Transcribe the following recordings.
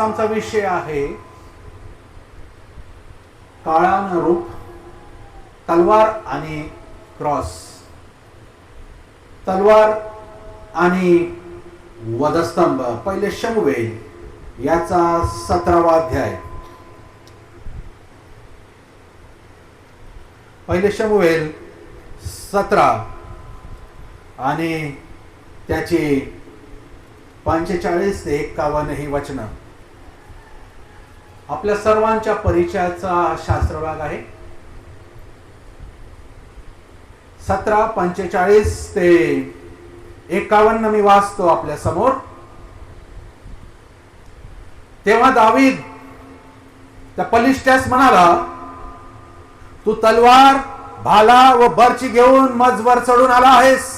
आमचा विषय आहे काळान रूप, तलवार आणि क्रॉस. तलवार आणि वधस्तंभ. पहिले शमूएल याचा 17वा अध्याय. पहिले शमूएल 17 आणि त्याची 45 ते 51 ही वचनं. आपल्या सर्वांच्या परिचयाचा शास्त्रभाग आहे. 17, 45 ते 51 मी वाचतो आपल्या समोर. तेव्हा दावीद त्या पलिष्ट्यास म्हणाला, तू तलवार, भाला व बर्ची घेऊन मजवर चढून आला आहेस,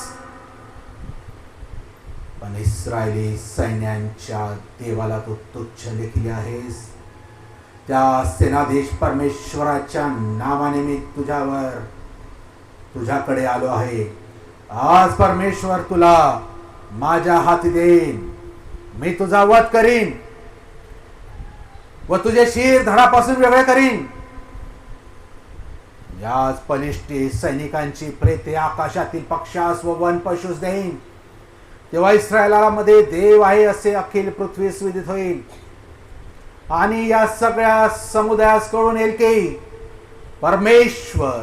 पण इस्रायली सैन्यांच्या देवाला तू तुच्छ लेखिले आहेस. त्या सेनाधीश परमेश्वराच्या नावाने मी तुझ्याकडे आलो आहे. आज परमेश्वर तुला माझ्या हाती देईन. मी तुझा वध करीन व तुझे शिर धडापासून वेगळे करीन. याच बलिष्ठ सैनिकांची प्रेते आकाशातील पक्षास व वन पशुस देईन. तेव्हा इस्रायलामध्ये देव आहे असे अखिल पृथ्वीस विदित होईल. आणि या सगळ्या समुदायास कळून येईल की परमेश्वर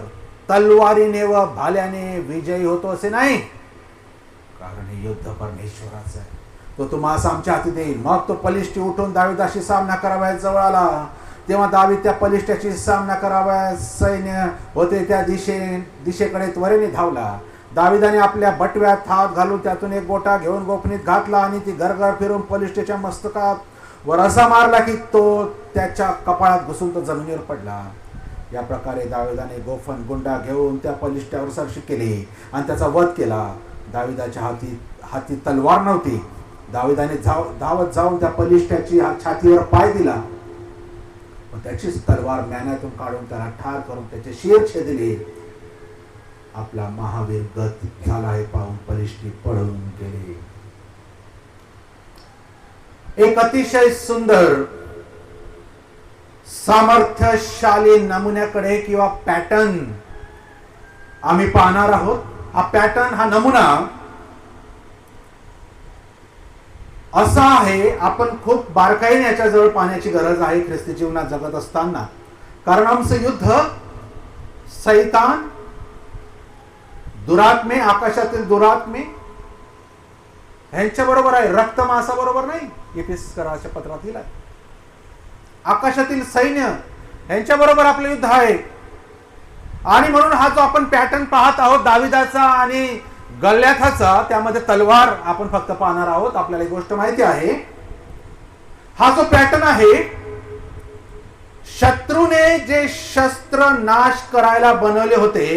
तलवारीने व भाल्याने विजयी होतो असे नाही, कारण हे युद्ध परमेश्वराचं आहे. तो तुम्हास आमच्या हाती देईल. मग तो बलिष्ठ उठून दाविदाशी सामना करावयास जवळ आला. तेव्हा दावीद त्या बलिष्ठाशी सामना करावयास सैन्य होते त्या दिशेकडे त्वरेने धावला. दाविदाने आपल्या बटव्यात हात घालून त्यातून एक गोटा घेऊन गोफणीत घातला आणि ती गरगर फिरून बलिष्ठाच्या मस्तकात वर असा मारला की तो त्याच्या कपाळात घुसून तो जमिनीवर पडला. या प्रकारे दाविदाने गोफन गुंडा घेऊन त्या बलिष्ठावर सरशी केली आणि त्याचा वध केला. दाविदाच्या हाती तलवार नव्हती. दाविदाने धावत जाऊन त्या बलिष्ठाची छातीवर पाय दिला, पण त्याचीच तलवार म्यानातून काढून त्याला ठार करून त्याचे शिर छेदले. आपला महावीर गत झाला आहे पाहून बलिष्ठी पळून गेले. एक अतिशय सुंदर सामर्थ्यशाली नमुन्याकडे किंवा पॅटर्न आम्ही पाहणार आहोत. हा पॅटर्न, हा नमुना असा आहे, आपण खूप बारकाईने याच्याजवळ पाहण्याची गरज आहे ख्रिस्ती जीवनात जगत असताना. कारण आमचं युद्ध सैतान, दुरात्मे, आकाशातील दुरात्मे ह्यांच्या बरोबर आहे, रक्त मांसा बरोबर नाही. एफेसकराच्या पत्रात लिहिलं आहे. आकाशातील सैन्य यांच्या बरोबर आपलं युद्ध आहे. आणि म्हणून हा जो आपण पॅटर्न पाहत आहोत दाविदाचा आणि गल्ल्याथाचा, त्यामध्ये तलवार आपण फक्त पाहणार आहोत. आपल्याला एक गोष्ट माहिती आहे, हा जो पॅटर्न आहे, शत्रूने जे शस्त्र नाश करायला बनवले होते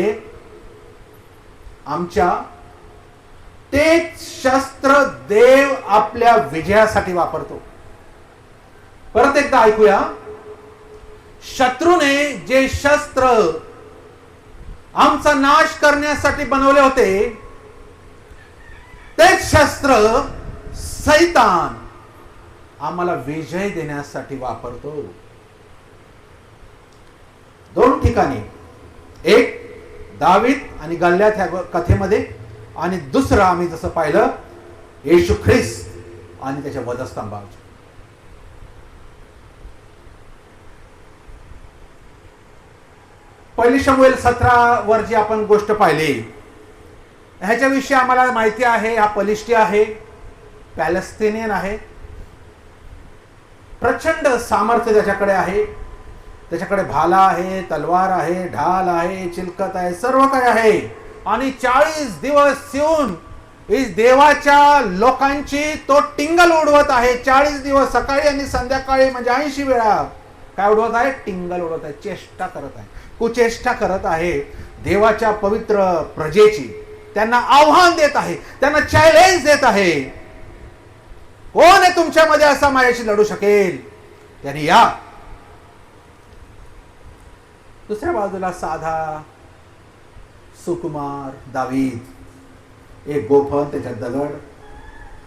आमच्या, तेच शस्त्र देव आपल्या विजयासाठी वापरतो. परत एकदा ऐकूया. शत्रूने जे शस्त्र आमचा नाश करण्यासाठी बनवले होते, तेच शस्त्र सैतान आम्हाला विजय देण्यासाठी वापरतो. दोन ठिकाणी, एक दावीद आणि गल्ल्याथ ह्या कथेमध्ये, आणि दुसरं आम्ही जसं पाहिलं येशू ख्रिस्त आणि त्याच्या वधस्तंभात. पहिली शमूएल 17 वर जी आपण गोष्ट पाहिली, ह्याच्याविषयी आम्हाला माहिती आहे. हा पलिष्टी आहे, पॅलेस्टिनियन आहे, प्रचंड सामर्थ्य त्याच्याकडे आहे. त्याच्याकडे भाला आहे, तलवार आहे, ढाल आहे, चिलकत आहे, सर्व काही आहे. आणि 40 दिवस येऊन देवाच्या लोकांची तो टिंगल उडवत आहे. 40 दिवस, सकाळी आणि संध्याकाळी, म्हणजे 80 वेळा काय उडवत आहे? टिंगल उडवत आहे, चेष्टा करत आहे, कुचेष्टा करत आहे देवाच्या पवित्र प्रजेची. त्यांना आव्हान देत आहे, त्यांना चॅलेंज देत आहे. कोण आहे तुमच्यामध्ये असा माझ्याशी लढू शकेल? त्यांनी या. दुसऱ्या बाजूला साधा सुकुमार दावीद, एक गोफन, त्याच्यात दगड,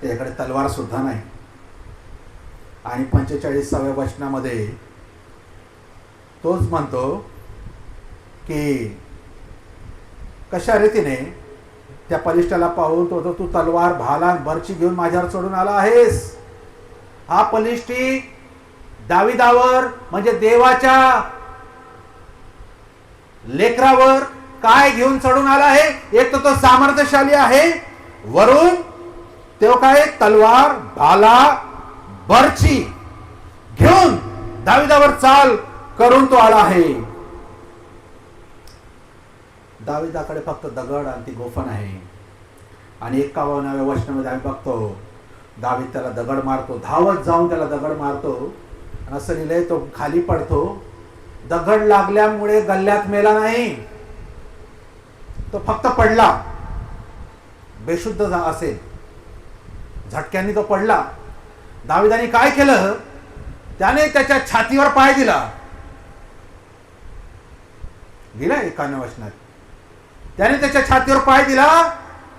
त्याच्याकडे तलवार सुद्धा नाही. आणि 45व्या वचनामध्ये तोच म्हणतो की कशा रीतीने त्या पलिष्ठाला पाहून तो तू तलवार भाला बर्ची घेऊन माझ्यावर चढून आला आहेस. हा पलिष्ठी दाविदावर म्हणजे देवाच्या लेकरावर काय घेऊन चढून आला आहे. एक तर तो सामर्थ्यशाली आहे, वरून तो काय तलवार भाला बर्ची घेऊन दाविदावर चाल करून तो आला आहे. दाविदाकडे फक्त दगड आणि ती गोफण आहे. आणि 51व्या वचनामध्ये आम्ही बघतो दावीद त्याला दगड मारतो, धावत जाऊन त्याला दगड मारतो. आणि असं लिहिलंय तो खाली पडतो. दगड लागल्यामुळे गल्ल्यात मेला नाही, तो फक्त पडला. बेशुद्ध असेल, झटक्यांनी तो पडला. दाविदाने काय केलं, त्याने त्याच्या छातीवर पाय दिला. 51व्या वचनात त्याने त्याच्या छातीवर पाय दिला,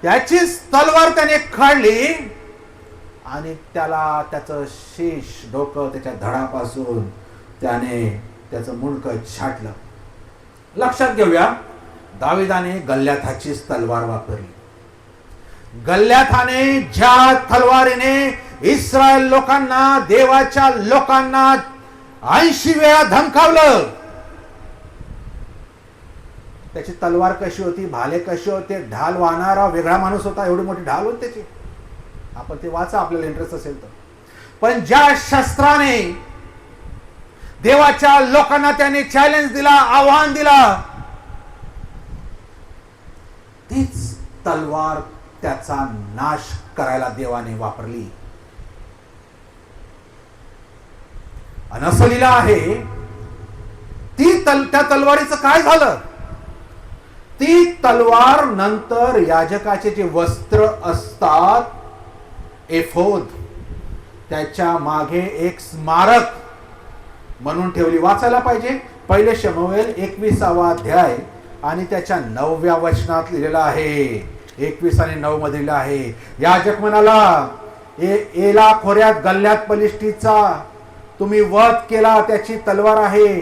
त्याचीच तलवार त्याने काढली आणि त्याला त्याचं शीश डोकं त्याच्या धडापासून त्याने त्याचं मुंडकं छाटलं. लक्षात घेऊया, दाविदाने गल्ल्याथाचीच तलवार वापरली. गल्ल्याथाने ज्या तलवारीने इस्रायल लोकांना, देवाच्या लोकांना 80 वेळा धमकावलं, त्याची तलवार कशी होती, भाले कसे होते, ढाल वाहणारा वेगळा माणूस होता. एवढी मोठी ढाल होती त्याची, आपण ते वाचा आपल्याला इंटरेस्ट असेल तर. पण ज्या शस्त्राने देवाच्या लोकांना त्याने चॅलेंज दिला, आव्हान दिला, तीच तलवार त्याचा नाश करायला देवाने वापरली. आणि असं लिहिलं आहे, त्या तलवारीचं काय झालं. ती तलवार नंतर याजकाचे जे वस्त्र असतात, एफोद, त्याच्या मागे एक स्मारक म्हणून ठेवली. वाचायला पाहिजे. 1 शमूएल 21वा अध्याय आणि त्याच्या 9व्या वचनात लिहिलेलं आहे. 21 आणि 9 मध्ये लिहिलं आहे, याजक म्हणाला, एला खोऱ्यात गल्ल्यात पलिष्ठीचा तुम्ही वध केला, त्याची तलवार आहे,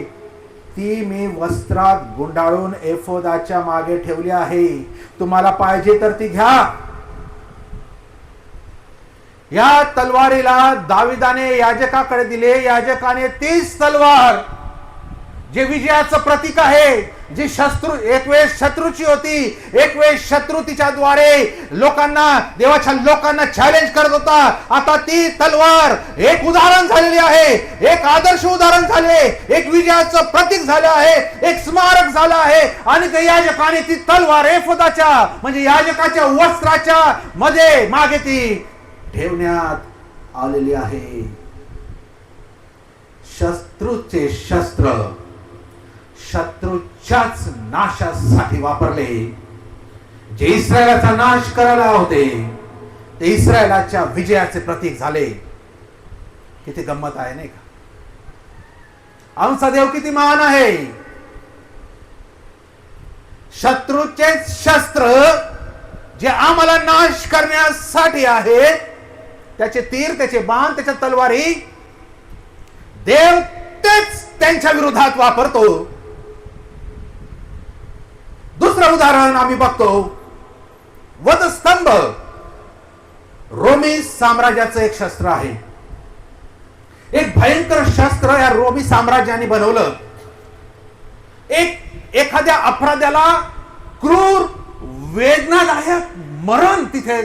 ती मी वस्त्रात गुंडाळून एफोदाच्या मागे ठेवली आहे, तुम्हाला पाहिजे तर ती घ्या. या तलवारीला दाविदाने याजकाकडे दिले. याजकाने तीच तलवार, जे विजयाचं प्रतीक आहे, जी शत्रू एक वेळ शत्रूची होती, एक वेळ शत्रू तिच्याद्वारे लोकांना, देवाच्या लोकांना चॅलेंज करत होता, आता ती तलवार एक उदाहरण झालेली आहे, एक आदर्श उदाहरण झाले, एक विजयाचं प्रतीक झालं आहे, एक स्मारक झालं आहे. आणि त्या याजकाने ती तलवार एफोदाच्या म्हणजे याजकाच्या वस्त्राच्या मध्ये मागे ती ठेवण्यात आलेली आहे. शत्रूचे शस्त्र शत्रूच्याच नाशासाठी वापरले. जे इस्रायलाचा नाश करायला होते, ते इस्रायलाच्या विजयाचे प्रतीक झाले. किती गंमत आहे नाही का. आमचा देव किती महान आहे. शत्रूचे शस्त्र जे आम्हाला नाश करण्यासाठी आहेत, त्याचे तीर, त्याचे बाण, त्याच्या तलवारी, देव तेच त्यांच्या विरोधात वापरतो. दुसरं उदाहरण आम्ही बघतो, वधस्तंभ. रोमी साम्राज्याचं एक शस्त्र आहे, एक भयंकर शस्त्र या रोमी साम्राज्याने बनवलं. एखाद्या अपराध्याला क्रूर वेदनादायक मरण तिथे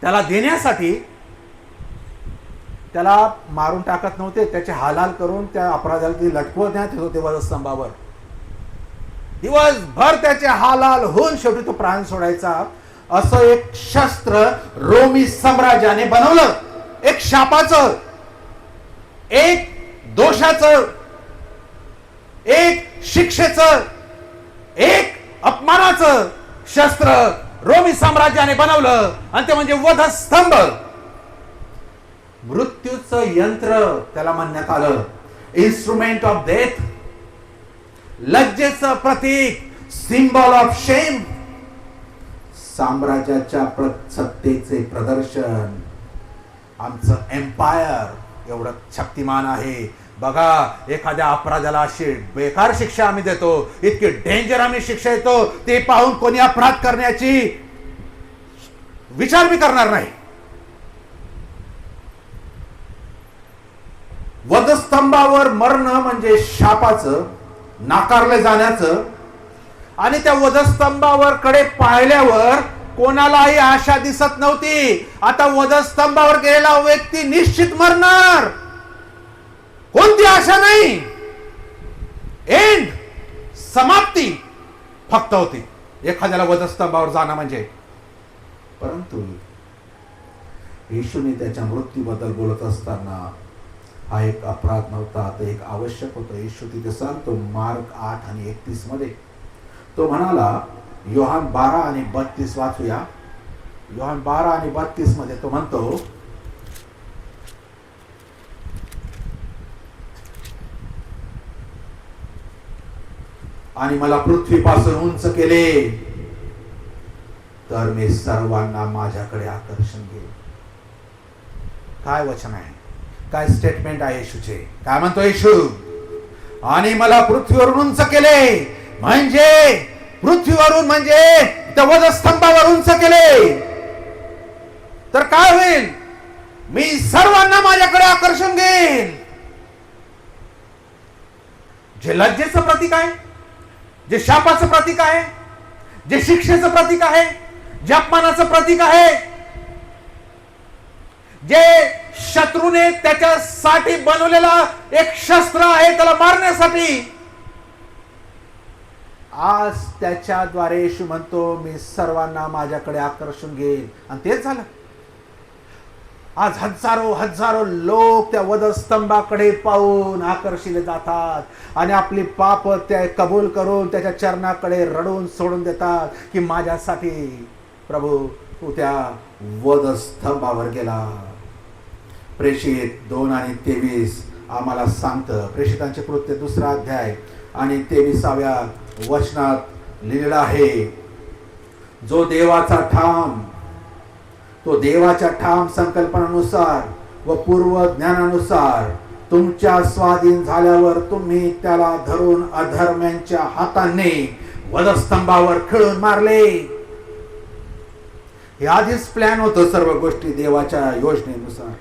त्याला देण्यासाठी त्याला मारून टाकत नव्हते, त्याचे हालहाल करून त्या अपराध्याला लटकवण्यात येत होते वधस्तंभावर. दिवसभर त्याचे हालहाल होऊन शेवटी तो प्राण सोडायचा. असं एक शस्त्र रोमी साम्राज्याने बनवलं. एक शापाचं, एक दोषाचं, एक शिक्षेचं, एक अपमानाचं शस्त्र रोमी साम्राज्याने बनवलं, आणि ते म्हणजे वधस्तंभ. मृत्यूचं यंत्र त्याला म्हणण्यात आलं, इन्स्ट्रुमेंट ऑफ डेथ, लज्जेचं प्रतीक, सिम्बॉल ऑफ शेम, साम्राज्याच्या सत्तेचे प्रदर्शन, आमचं एम्पायर एवढं शक्तिमान आहे. बघा, एखाद्या अपराधाला अशी बेकार शिक्षा आम्ही देतो, इतकी डेंजर आम्ही शिक्षा देतो, ते पाहून कोणी अपराध करण्याची विचार बी करणार नाही. वधस्तंभावर मरणं म्हणजे शापाचं, नाकारलं जाण्याचं. आणि त्या वधस्तंभावर कडे पाहिल्यावर कोणालाही आशा दिसत नव्हती. आता वधस्तंभावर गेलेला व्यक्ती निश्चित मरणार, कोणती आशा नाही. एंड, समाप्ती फक्त होती एखाद्याला वधस्तंभावर जाणं म्हणजे. परंतु येशूने त्याच्या मृत्यूबद्दल बोलत असताना हा एक अपराध नव्हता, तर एक आवश्यक होतं. येशू तिथे सांगतो मार्क 8 आणि 31 मध्ये, तो म्हणाला, योहान 12 आणि 32 वाचूया. योहान 12 आणि 32 मध्ये तो म्हणतो, आणि मला पृथ्वीपासून उंच केले तर मी सर्वांना माझ्याकडे आकर्षण घेईन. काय वचन आहे, काय स्टेटमेंट आहे येशूचे. काय म्हणतो येशू, आणि मला पृथ्वीवरून उंच केले, म्हणजे पृथ्वीवरून म्हणजे त्या वधस्तंभावर उंच केले तर काय होईल, मी सर्वांना माझ्याकडे आकर्षण घेईन. जे लज्जेचं प्रतीक आहे, जे शापाचं प्रतीक आहे, जे शिक्षेचं प्रतीक आहे, जे अपमानाचं प्रतीक आहे, जे शत्रूने त्याच्यासाठी बनवलेला एक शस्त्र आहे त्याला मारण्यासाठी, आज त्याच्याद्वारे येशू म्हणतो मी सर्वांना माझ्याकडे आकर्षून घेईल. आणि तेच झालं. आज हजारो हजारो लोक त्या वधस्तंभाकडे पाहून आकर्षिले जातात आणि आपली पाप त्या कबूल करून त्याच्या चरणाकडे रडून सोडून देतात की माझ्यासाठी प्रभू तू त्या वधस्तंभावर गेला. प्रेषित 2 आणि 23 आम्हाला सांगतं. प्रेषितांचे कृत्य 2 अध्याय आणि 23व्या वचनात लिहिलेलं आहे, जो देवाच्या ठाम संकल्पनानुसार व पूर्व ज्ञानानुसार तुमच्या स्वाधीन झाल्यावर तुम्ही त्याला धरून अधर्म्यांच्या हाताने वधस्तंभावर खिळून मारले. हे आधीच प्लॅन होतं, सर्व गोष्टी देवाच्या योजनेनुसार.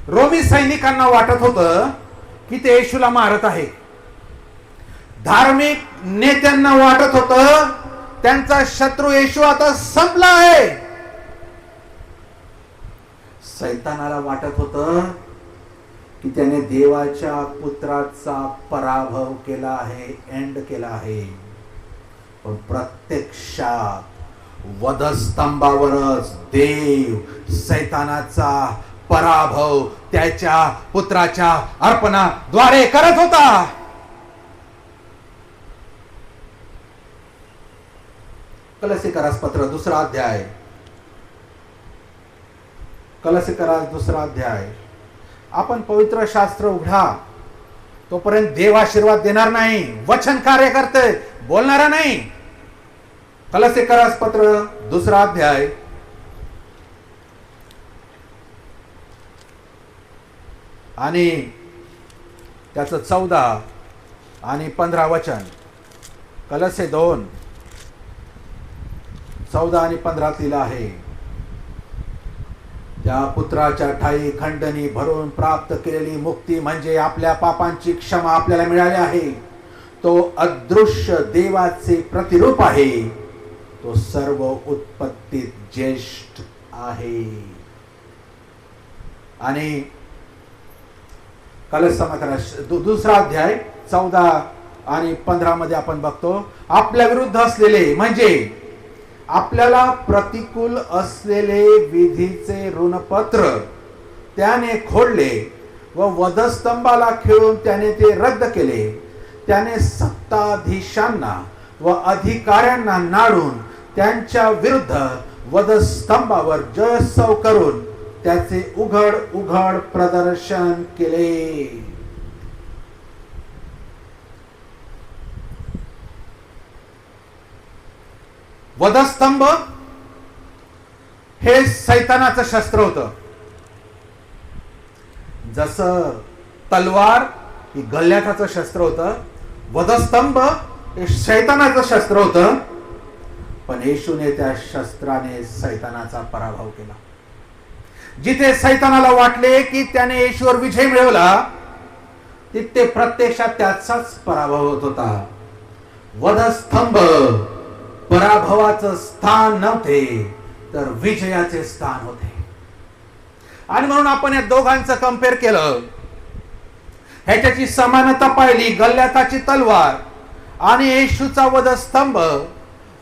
रोमी सैनिकांना वाटत होतं की ते येशूला मारत आहे. धार्मिक नेत्यांना वाटत होतं त्यांचा शत्रू येशू आता संपला आहे. सैतानाला वाटत होतं की त्याने देवाच्या पुत्राचा पराभव केला आहे, एंड केला आहे. पण प्रत्यक्षात वधस्तंभावरच देव सैतानाचा पराभव त्याच्या पुत्राच्या अर्पणाद्वारे करत होता. कलसीकरास पत्र 2 अध्याय, कलसीकरास 2 अध्याय. आपण पवित्र शास्त्र उघडा तोपर्यंत देव आशीर्वाद देणार नाही. वचन कार्य करते, बोलणारा नाही. कलसीकरास पत्र 2 अध्याय आणि त्याचं 14 आणि 15 वचन. कलसे 2 14 आणि 15 लिहिलं आहे, त्या पुत्राच्या ठाई खंडणी भरून प्राप्त केलेली मुक्ती म्हणजे आपल्या पापांची क्षमा आपल्याला मिळाली आहे. तो अदृश्य देवाचे प्रतिरूप आहे. तो सर्व उत्पत्तीत ज्येष्ठ आहे. आणि कलश समाचार 2 अध्याय 14 आणि 15 मध्ये आपण बघतो, आपल्या विरुद्ध असलेले म्हणजे आपल्याला प्रतिकूल असलेले विधीचे ऋणपत्र त्याने खोडले व वधस्तंभाला खिळून त्याने ते रद्द केले. त्याने सत्ताधीशांना व अधिकाऱ्यांना नाडून त्यांच्या विरुद्ध वधस्तंभावर जयसव करून त्याचे उघड उघड प्रदर्शन केले. वधस्तंभ हे सैतानाचं शस्त्र होतं. जसं तलवार ही गल्ल्याथाचं शस्त्र होतं, वधस्तंभ हे शैतानाचं शस्त्र होतं, पण येशूने त्या शस्त्राने सैतानाचा पराभव केला. जिथे सैतानाला वाटले की त्याने येशूवर विजय मिळवला, तिथे प्रत्यक्षात त्याचाच पराभव होत होता. वधस्तंभ पराभवाचं स्थान नव्हते, तर विजयाचे स्थान होते. आणि म्हणून आपण या दोघांचं कंपेअर केलं, ह्याच्याची समानता पाहिली. गल्ल्याथाची तलवार आणि येशूचा वधस्तंभ,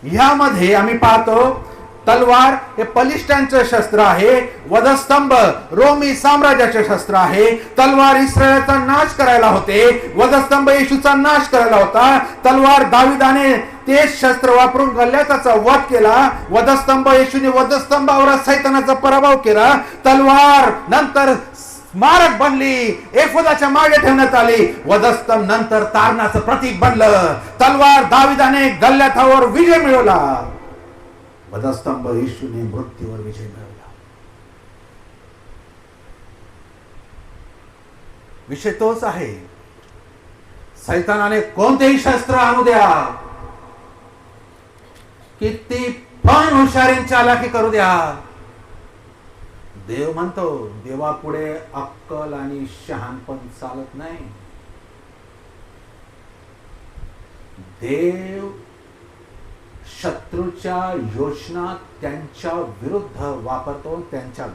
ह्यामध्ये आम्ही पाहतो तलवार हे पलिष्ठांचं शस्त्र आहे, वधस्तंभ रोमी साम्राज्याचे शस्त्र आहे. तलवार इस्रायलचा नाश करायला होते, वधस्तंभ येशूचा नाश करायला होता. तलवार दाविदाने तेच शस्त्र वापरून गल्ल्याथाचा वध केला, वधस्तंभ येशूने वधस्तंभावर सैतानाचा पराभव केला. तलवार नंतर स्मारक बनली, एफोदाच्या मागे ठेवण्यात आली, वधस्तंभ नंतर तारणाचं प्रतीक बनलं. तलवार दाविदाने गल्ल्याथावर विजय मिळवला, वधस्तंभ येशूने मृत्यूवर विजय मिळवला. विषय तोच आहे. सैतानाने कोणतेही शस्त्र आणू द्या, किती पण हुशारीन चालाकी करू द्या, देव म्हणतो देवापुढे अक्कल आणि शहाणपण चालत नाही. देव शत्रूच्या योजना त्यांच्या विरुद्ध वापरतो, त्यांच्या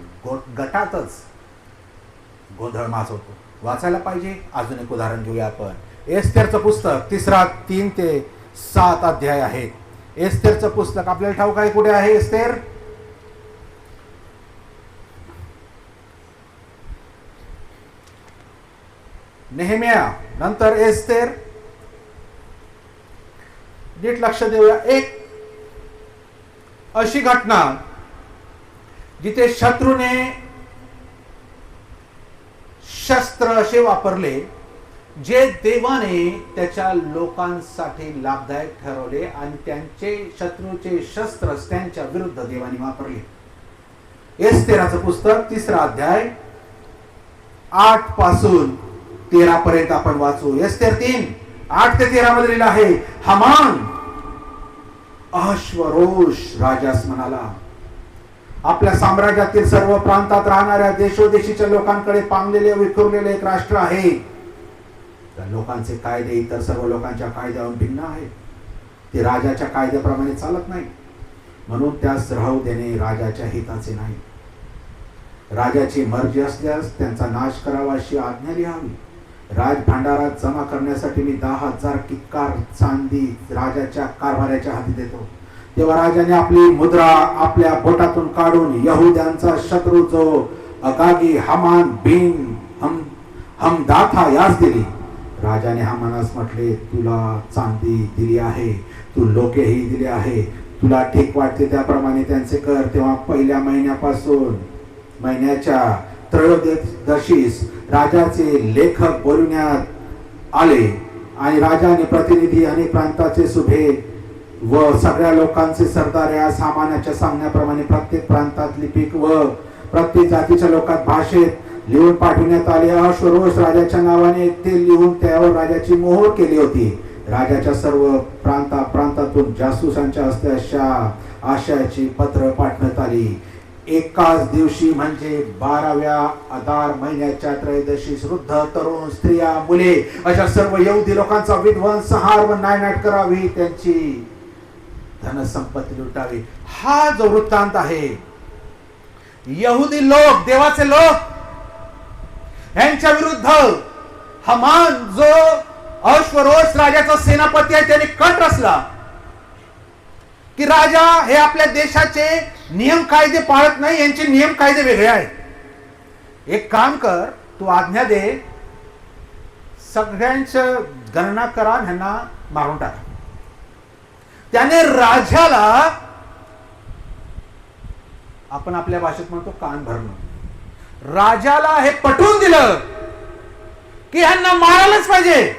गटातच गोंधळ माजवतो. वाचायला पाहिजे. अजून एक उदाहरण घेऊया आपण. एस्तेरचं पुस्तक 3 ते 7 अध्याय आहेत. एस्तेरचं पुस्तक आपल्याला ठाऊक आहे कुठे आहे. एस्तेर नेहेमिया नंतर एस्तेर. नीट लक्ष देऊया. एक अशी घटना जिथे शत्रूने शस्त्र असे वापरले जे देवाने त्याच्या लोकांसाठी लाभदायक ठरवले, आणि त्यांचे शत्रूचे शस्त्र त्यांच्या विरुद्ध देवाने वापरले. एस्तेराचं पुस्तक 3 अध्याय 8 पासून 13 पर्यंत आपण वाचू. एस्तेर 3 8 ते 13 मध्ये लिहिलं आहे. हामान अश्वरोष राजास म्हणाला, आपल्या साम्राज्यातील सर्व प्रांतात राहणाऱ्या देशोदेशीच्या लोकांकडे पांगलेले विखुरलेले एक राष्ट्र आहे. त्या लोकांचे कायदे इतर सर्व लोकांच्या कायद्याहून भिन्न आहेत. ते राजाच्या कायद्याप्रमाणे चालत नाही, म्हणून त्यास राहू देणे राजाच्या हिताचे नाही. राजाची मर्जी असल्यास त्यांचा नाश करावा अशी आज्ञा लिहावी. राजभांडारात जमा करण्यासाठी मी 10,000 किक्कार चांदी राजाच्या कारभाऱ्याच्या हाती देतो. तेव्हा राजाने आपली मुद्रा आपल्या बोटातून काढून यहुद्यांचा शत्रू जो अगागी हामान बिन हमदाथा यास दिली. राजाने हामानास म्हटले, तुला चांदी दिली आहे, तू लोकेही दिले आहे, तुला ठीक वाटते त्याप्रमाणे त्यांचे कर. तेव्हा पहिल्या महिन्यापासून महिन्याच्या त्रयोदशीस राजाचे लेखक बोलवण्यात आले, आणि राजाने प्रतिनिधी आणि प्रांताचे सुभे व सगळ्या लोकांचे सरदार या सामान्याच्या सांगण्याप्रमाणे प्रत्येक प्रांतात लिपिक व प्रत्येक जातीच्या लोकात भाषेत लिहून पाठविण्यात आले. अश्वरोष राजाच्या नावाने ते लिहून त्यावर राजाची मोहर केली होती. राजाच्या सर्व प्रांतातून जासूसांच्या हस्ते अशा आशयाची पत्र पाठवण्यात आली. एकाच दिवशी म्हणजे 12व्या अदार महिन्याच्या त्रयोदशीस वृद्ध तरुण स्त्रिया मुले अशा सर्व यहुदी लोकांचा विध्वंस संहार व नायनाट करावी, त्यांची धनसंपत्ती लुटावी. हा जो वृत्तांत आहे, यहुदी लोक देवाचे लोक यांच्या विरुद्ध हामान जो अश्वरोष राजाचा सेनापती आहे त्याने कट रचला की राजा हे आपल्या देशाचे नियम कायदे पाळत नाही, यांचे नियम कायदे वेगळे आहेत. एक काम कर, तू आज्ञा दे, सगळ्यांचं गणना करा, ह्यांना मारून टाका. त्याने राजाला, आपण आपल्या भाषेत म्हणतो कान भरणं, राजाला हे पटवून दिलं की ह्यांना मारायलाच पाहिजे.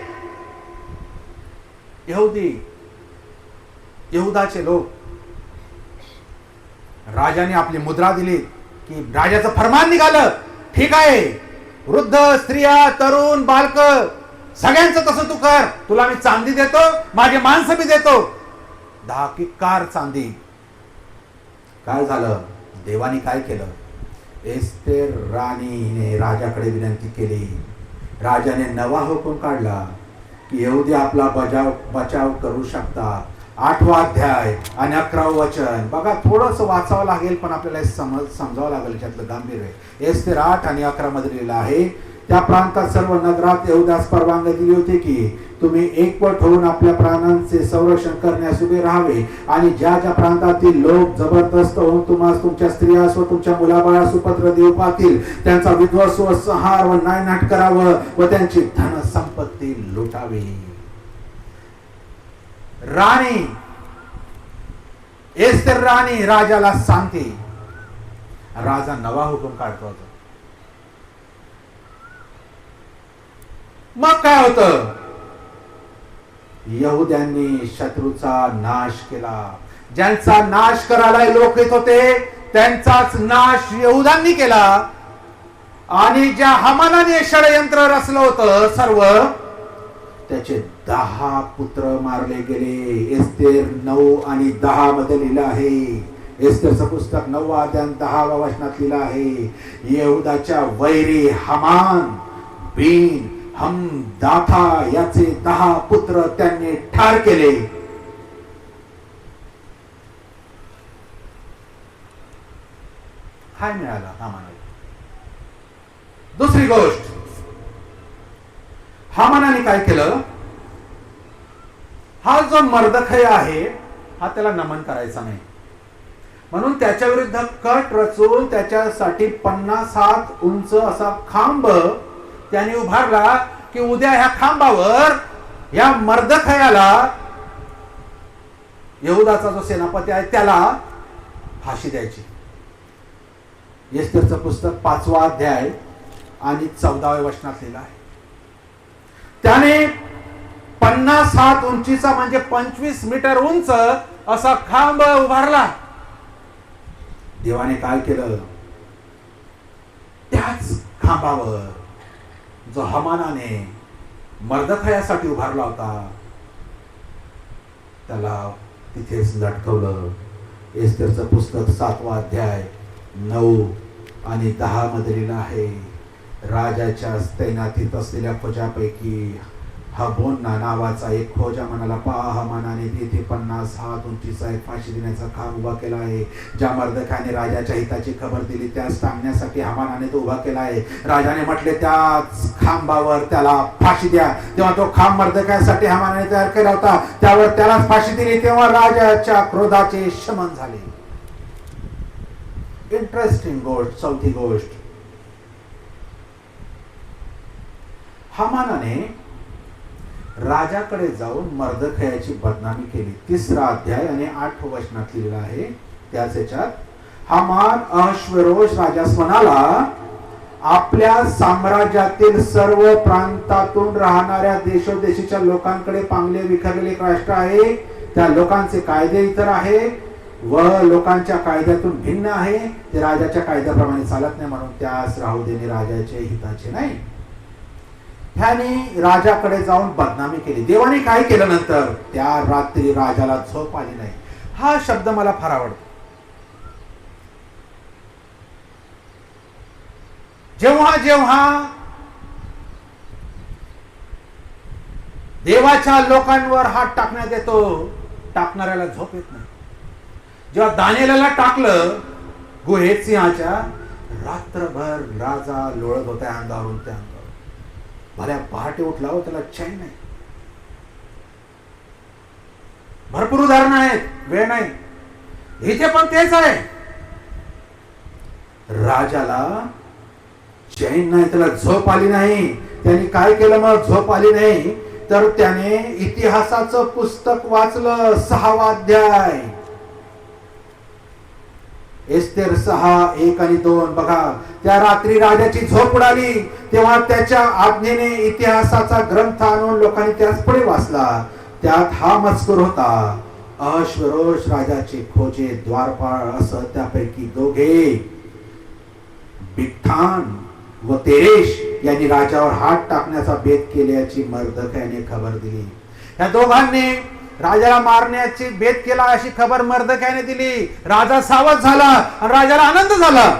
यहुदाचे लोक, राजाने आपली मुद्रा दिली की राजाचं फरमान निघालं, ठीक आहे वृद्ध, स्त्रिया, तरुण, बालक, सगळ्यांचं तसं तू कर. तुला मी चांदी देतो, माझे माणसं मी देतो. 10 किक्कार चांदी. काय झालं? देवाने काय केलं? एस्तेर राणीने राजाकडे विनंती केली. राजाने नवा हुकूम काढला की यहुदी आपला बचाव करू शकतात. 8वा अध्याय आणि 11वे वचन बघा. थोडंसं वाचावं लागेल, पण आपल्याला समजावं लागेल त्यातलं गांभीर्य. एस्तेर 8 आणि 11 मध्ये लिहिलं आहे, त्या प्रांतात सर्व नगरात यहुदास परवानगी दिली होती की तुम्ही एकवट होऊन आपल्या प्राणांचे संरक्षण करण्यास उभे राहावे आणि ज्या ज्या प्रांतातील लोक जबरदस्त होऊन तुम्हाला तुमच्या स्त्रियास व तुमच्या मुलाबाळास उपद्रव देऊ पाहतील त्यांचा विध्वंस व संहार व नायनाट करावं व त्यांची धन संपत्ती लुटावी. राणी एस्तेर राणी राजाला सांगते. राजा नवा हुकूम काढतो. मग काय होतं? यहुद्यांनी शत्रूचा नाश केला. ज्यांचा नाश करायला लोक येत होते त्यांचाच नाश यहुदांनी केला. आणि ज्या हामानाने षडयंत्र रचलं होतं सर्व, त्याचे 10 पुत्र मारले गेले. एस्तेर 9 आणि 10 मध्ये लिहिलं आहे. एस्तेरचं पुस्तक 9वा अध्याय 10व्या वचनात लिहिलं आहे, यहुदाच्या वैरी हामान बिन हमदाथा याचे 10 पुत्र त्यांनी ठार केले. काय मिळालं हामानाला? दुसरी गोष्ट, हामानाने काय केलं? हा जो मर्दखय आहे हा त्याला नमन करायचा नाही म्हणून त्याच्या विरुद्ध कट रचून त्याच्यासाठी 50 हात उंच असा खांब त्याने उभारला की उद्या ह्या खांबावर या मर्दखयाला, यहुदाचा जो सेनापती आहे त्याला फाशी द्यायची. एस्तेरचं पुस्तक 5वा अध्याय आणि 14व्या वचनात लिहिलं आहे. त्याने 50 हात उंचीचा म्हणजे 25 मीटर उंच असा खांब उभारला. देवाने काय केलं? त्याच खांबावर जो हामानाने मर्दखयासाठी उभारला होता त्याला तिथेच लटकवलं. एस्तेरचं पुस्तक 7वा अध्याय 9 आणि 10 मध्ये लिहिलं आहे, राजाच्या तैनातीत असलेल्या फौजापैकी हबोन्ना नावाचा एक फौजा म्हणाला, पहा हामानाने तिथे 50 हात उंचीचा एक फाशी देण्याचा खांब उभा केला आहे. ज्या मर्दकाने राजाच्या हिताची खबर दिली त्यास सांगण्यासाठी हामानाने तो उभा केला आहे. राजाने म्हटले त्याच खांबावर त्याला फाशी द्या. तेव्हा तो खांब मर्दकासाठी हामानाने तयार केला होता, त्यावर त्यालाच फाशी दिली. तेव्हा राजाच्या क्रोधाचे शमन झाले. इंटरेस्टिंग गोष्ट. चौथी गोष्ट, हामानाने राजाकडे जाऊन मर्दखयाची बदनामी केली. 3रा अध्याय आणि 8व्या वचनात लिहिलेलं आहे. त्याच याच्यात हामान अहश्वेरोश राजास म्हणाला, आपल्या साम्राज्यातील सर्व प्रांतातून राहणाऱ्या देशोदेशीच्या लोकांकडे पांगले विखरलेले एक राष्ट्र आहे. त्या लोकांचे कायदे इतर आहे व लोकांच्या कायद्यातून भिन्न आहे. ते राजाच्या कायद्याप्रमाणे चालत नाही म्हणून त्यास राहू देणे राजाचे हिताचे नाही. ह्याने राजाकडे जाऊन बदनामी केली. देवाने काय केलं नंतर? त्या रात्री राजाला झोप आली नाही. हा शब्द मला फार आवडतो. जेव्हा जेव्हा देवाच्या लोकांवर हात टाकण्यात येतो टाकणाऱ्याला झोप येत नाही. जेव्हा दानिएलला टाकलं गुहेत सिंहाच्या, रात्रभर राजा लोळत होता अंगावरून त्या अंगावर. भल्या पहाटे उठला हो, त्याला चैन नाही. भरपूर उदाहरण आहेत, वेळ नाही. इथे पण तेच आहे. राजाला चैन नाही, त्याला झोप आली नाही. त्याने काय केलं मग? झोप आली नाही तर त्याने इतिहासाचं पुस्तक वाचलं. 6वा अध्याय एस्तेर 6:1 आणि 2. बघा, त्या रात्री राजाची झोप उडाली तेव्हा त्याच्या आज्ञेने इतिहासाचा ग्रंथ आणून लोकांनी त्याच पुढे वाचला. त्यात हा मजकूर होता, अहश्वेरोश राजाचे खोजे द्वारपाळ असं त्यापैकी दोघे बिगथान व तेरेश यांनी राजावर हात टाकण्याचा बेत केल्याची मर्दखायाने खबर दिली. या दोघांनी राजाला मारण्याची बेत केला अशी खबर मर्दखायाने दिली. राजा सावध झाला आणि राजाला आनंद झाला.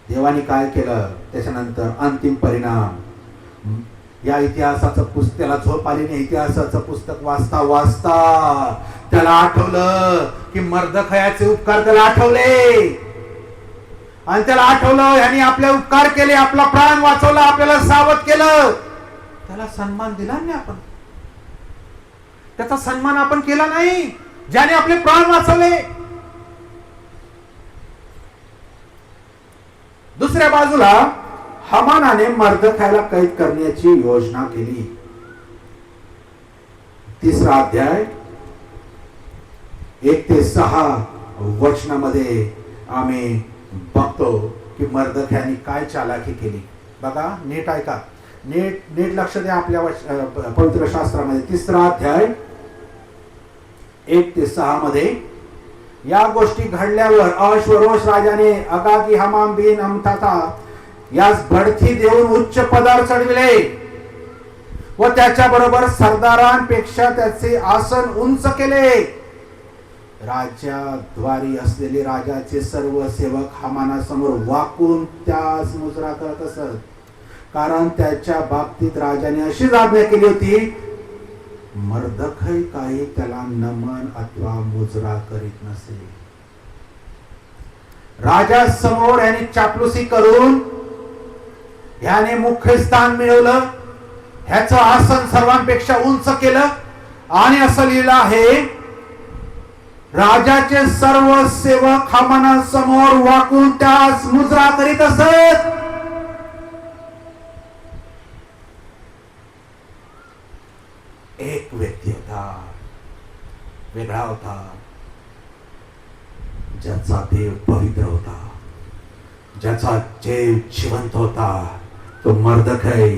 देवाने काय केलं त्याच्यानंतर अंतिम परिणाम, या इतिहासाचं पुस्तक, त्याला झोप आली नाही. इतिहासाचं पुस्तक वाचता वाचता त्याला आठवलं की मर्दखायाचे उपकार त्याला आठवले. आणि त्याला आठवलं यांनी आपले उपकार केले, आपला प्राण वाचवला, आपल्याला सावध केलं. त्याला सन्मान दिला नाही आपण, त्याचा सन्मान आपण केला नाही ज्याने आपले प्राण वाचवले. दुसऱ्या बाजूला हामानाने मर्दखायाला कैद करण्याची योजना केली. 3रा अध्याय 1 ते 6 वचनामध्ये आम्ही बघतो की मर्दखायाने काय चालाकी केली. बघा, नीट ऐका, नीट लक्ष द्या आपल्या पवित्र शास्त्रामध्ये. 3रा अध्याय 1 ते 6 मध्ये या गोष्टी घडल्यावर अश्वरोष राजाने अगागी हमाम बिन हमताता यास बढती देऊन उच्च पदावर चढविले व त्याच्या बरोबर सरदारांपेक्षा त्याचे आसन उंच केले. राजाद्वारी असलेले राजाचे सर्व सेवक हामानासमोर वाकून त्यास मुजरा करत असत, कारण त्याच्या बाबतीत राजाने अशी आज्ञा केली होती, मर्दखाय काही त्याला नमन अथवा मुजरा करीत नसे. राजा समोर याने चापलुसी करून याने मुख्य स्थान मिळवलं, ह्याचं आसन सर्वांपेक्षा उंच केलं. आणि असं लिहिलं आहे, राजाचे सर्व सेवक हामानासमोर वाकून त्यास मुजरा करीत असत. एक व्यक्ती होता, वेगळा होता, ज्याचा देव पवित्र होता, ज्याचा देव जिवंत होता, तो मर्दखाय.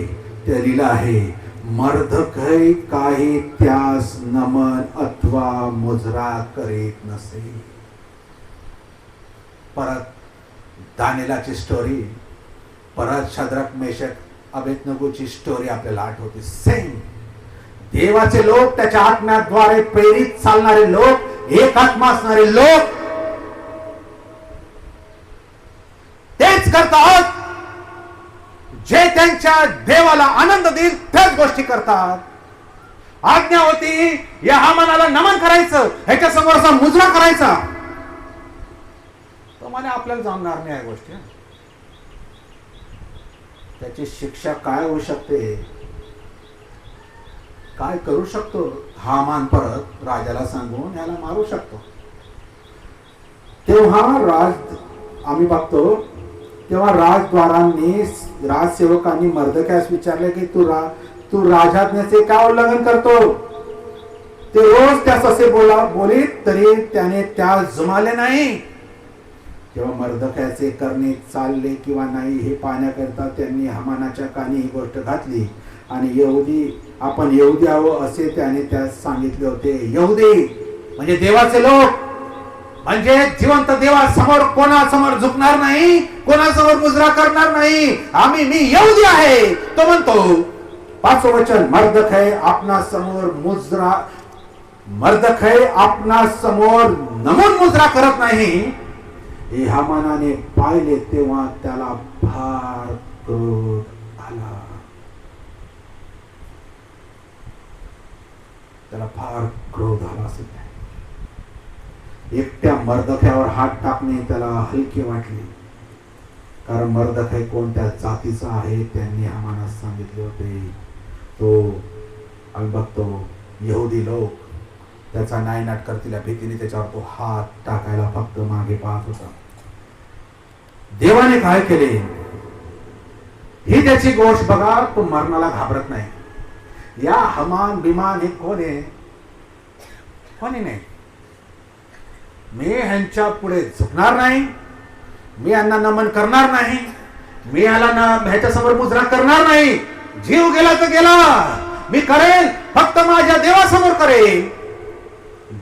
ते लिहिलं आहे, मर्दखाय काही त्यास नमन अथवा मुजरा करीत नसे. परत दानिएलाची स्टोरी, परत शद्रक मेशक अबेदनगोची स्टोरी आपल्याला आठवते. सेम देवाचे लोक, त्याच्या आत्म्याद्वारे प्रेरित चालणारे लोक, एक आत्मा असणारे लोक तेच करतात जे त्यांच्या देवाला आनंद देईल, त्याच गोष्टी करतात. आज्ञा होती या हामानाला नमन करायचं, ह्याच्या समोरचा मुजरा करायचा. तो म्हणे आपल्याला जमणार नाही या गोष्टी. त्याची शिक्षा काय होऊ शकते, काय करू शकतो हामान? परत राजाला सांगून याला मारू शकतो. तेव्हा आम्ही बघतो, तेव्हा राजद्वारांनी, राजसेवकांनी मर्दखायास विचारले की तू राजाज्ञेचे का उल्लंघन करतो? ते रोज त्यास असे बोलीत, तरी त्याने त्यास जुमाले नाही. तेव्हा मर्दखायाचे करणे चालले किंवा नाही हे पाहण्याकरता त्यांनी हामानाच्या कानी ही गोष्ट घातली. आणि आपण यहुदी आहोत असे त्याने त्यास सांगितले होते. यहुदी म्हणजे देवाचे लोक, म्हणजे जिवंत देवासमोर कोणासमोर झुकणार नाही, कोणासमोर मुजरा करणार नाही. मी यहुदी आहे, तो म्हणतो. 5वं वचन, मर्दखाय आपणा समोर नमून मुजरा करत नाही हे हामानाने पाहिले, तेव्हा त्याला फार क्रोध आला. त्याला फार क्रोध आला असेल. एकट्या मर्दखायावर हात टाकणे त्याला हलके वाटले, कारण मर्दखाय कोणत्या जातीचा आहे त्यांनी आम्हाला सांगितले होते. तो आम्ही बघतो यहुदी लोक त्याचा नायनाट करतील भीतीने त्याच्यावर तो हात टाकायला फक्त मागे पाहत होता. देवाने काय केले ही त्याची गोष्ट बघा. तो मरणाला घाबरत नाही. या हमान बिमान हे कोण आहे? कोणी नाही. मी ह्यांच्या पुढे झुकणार नाही, मी यांना नमन करणार नाही, मी ह्याच्या समोर मुजरा करणार नाही. जीव गेला तर गेला, मी करेल फक्त माझ्या देवासमोर करेल.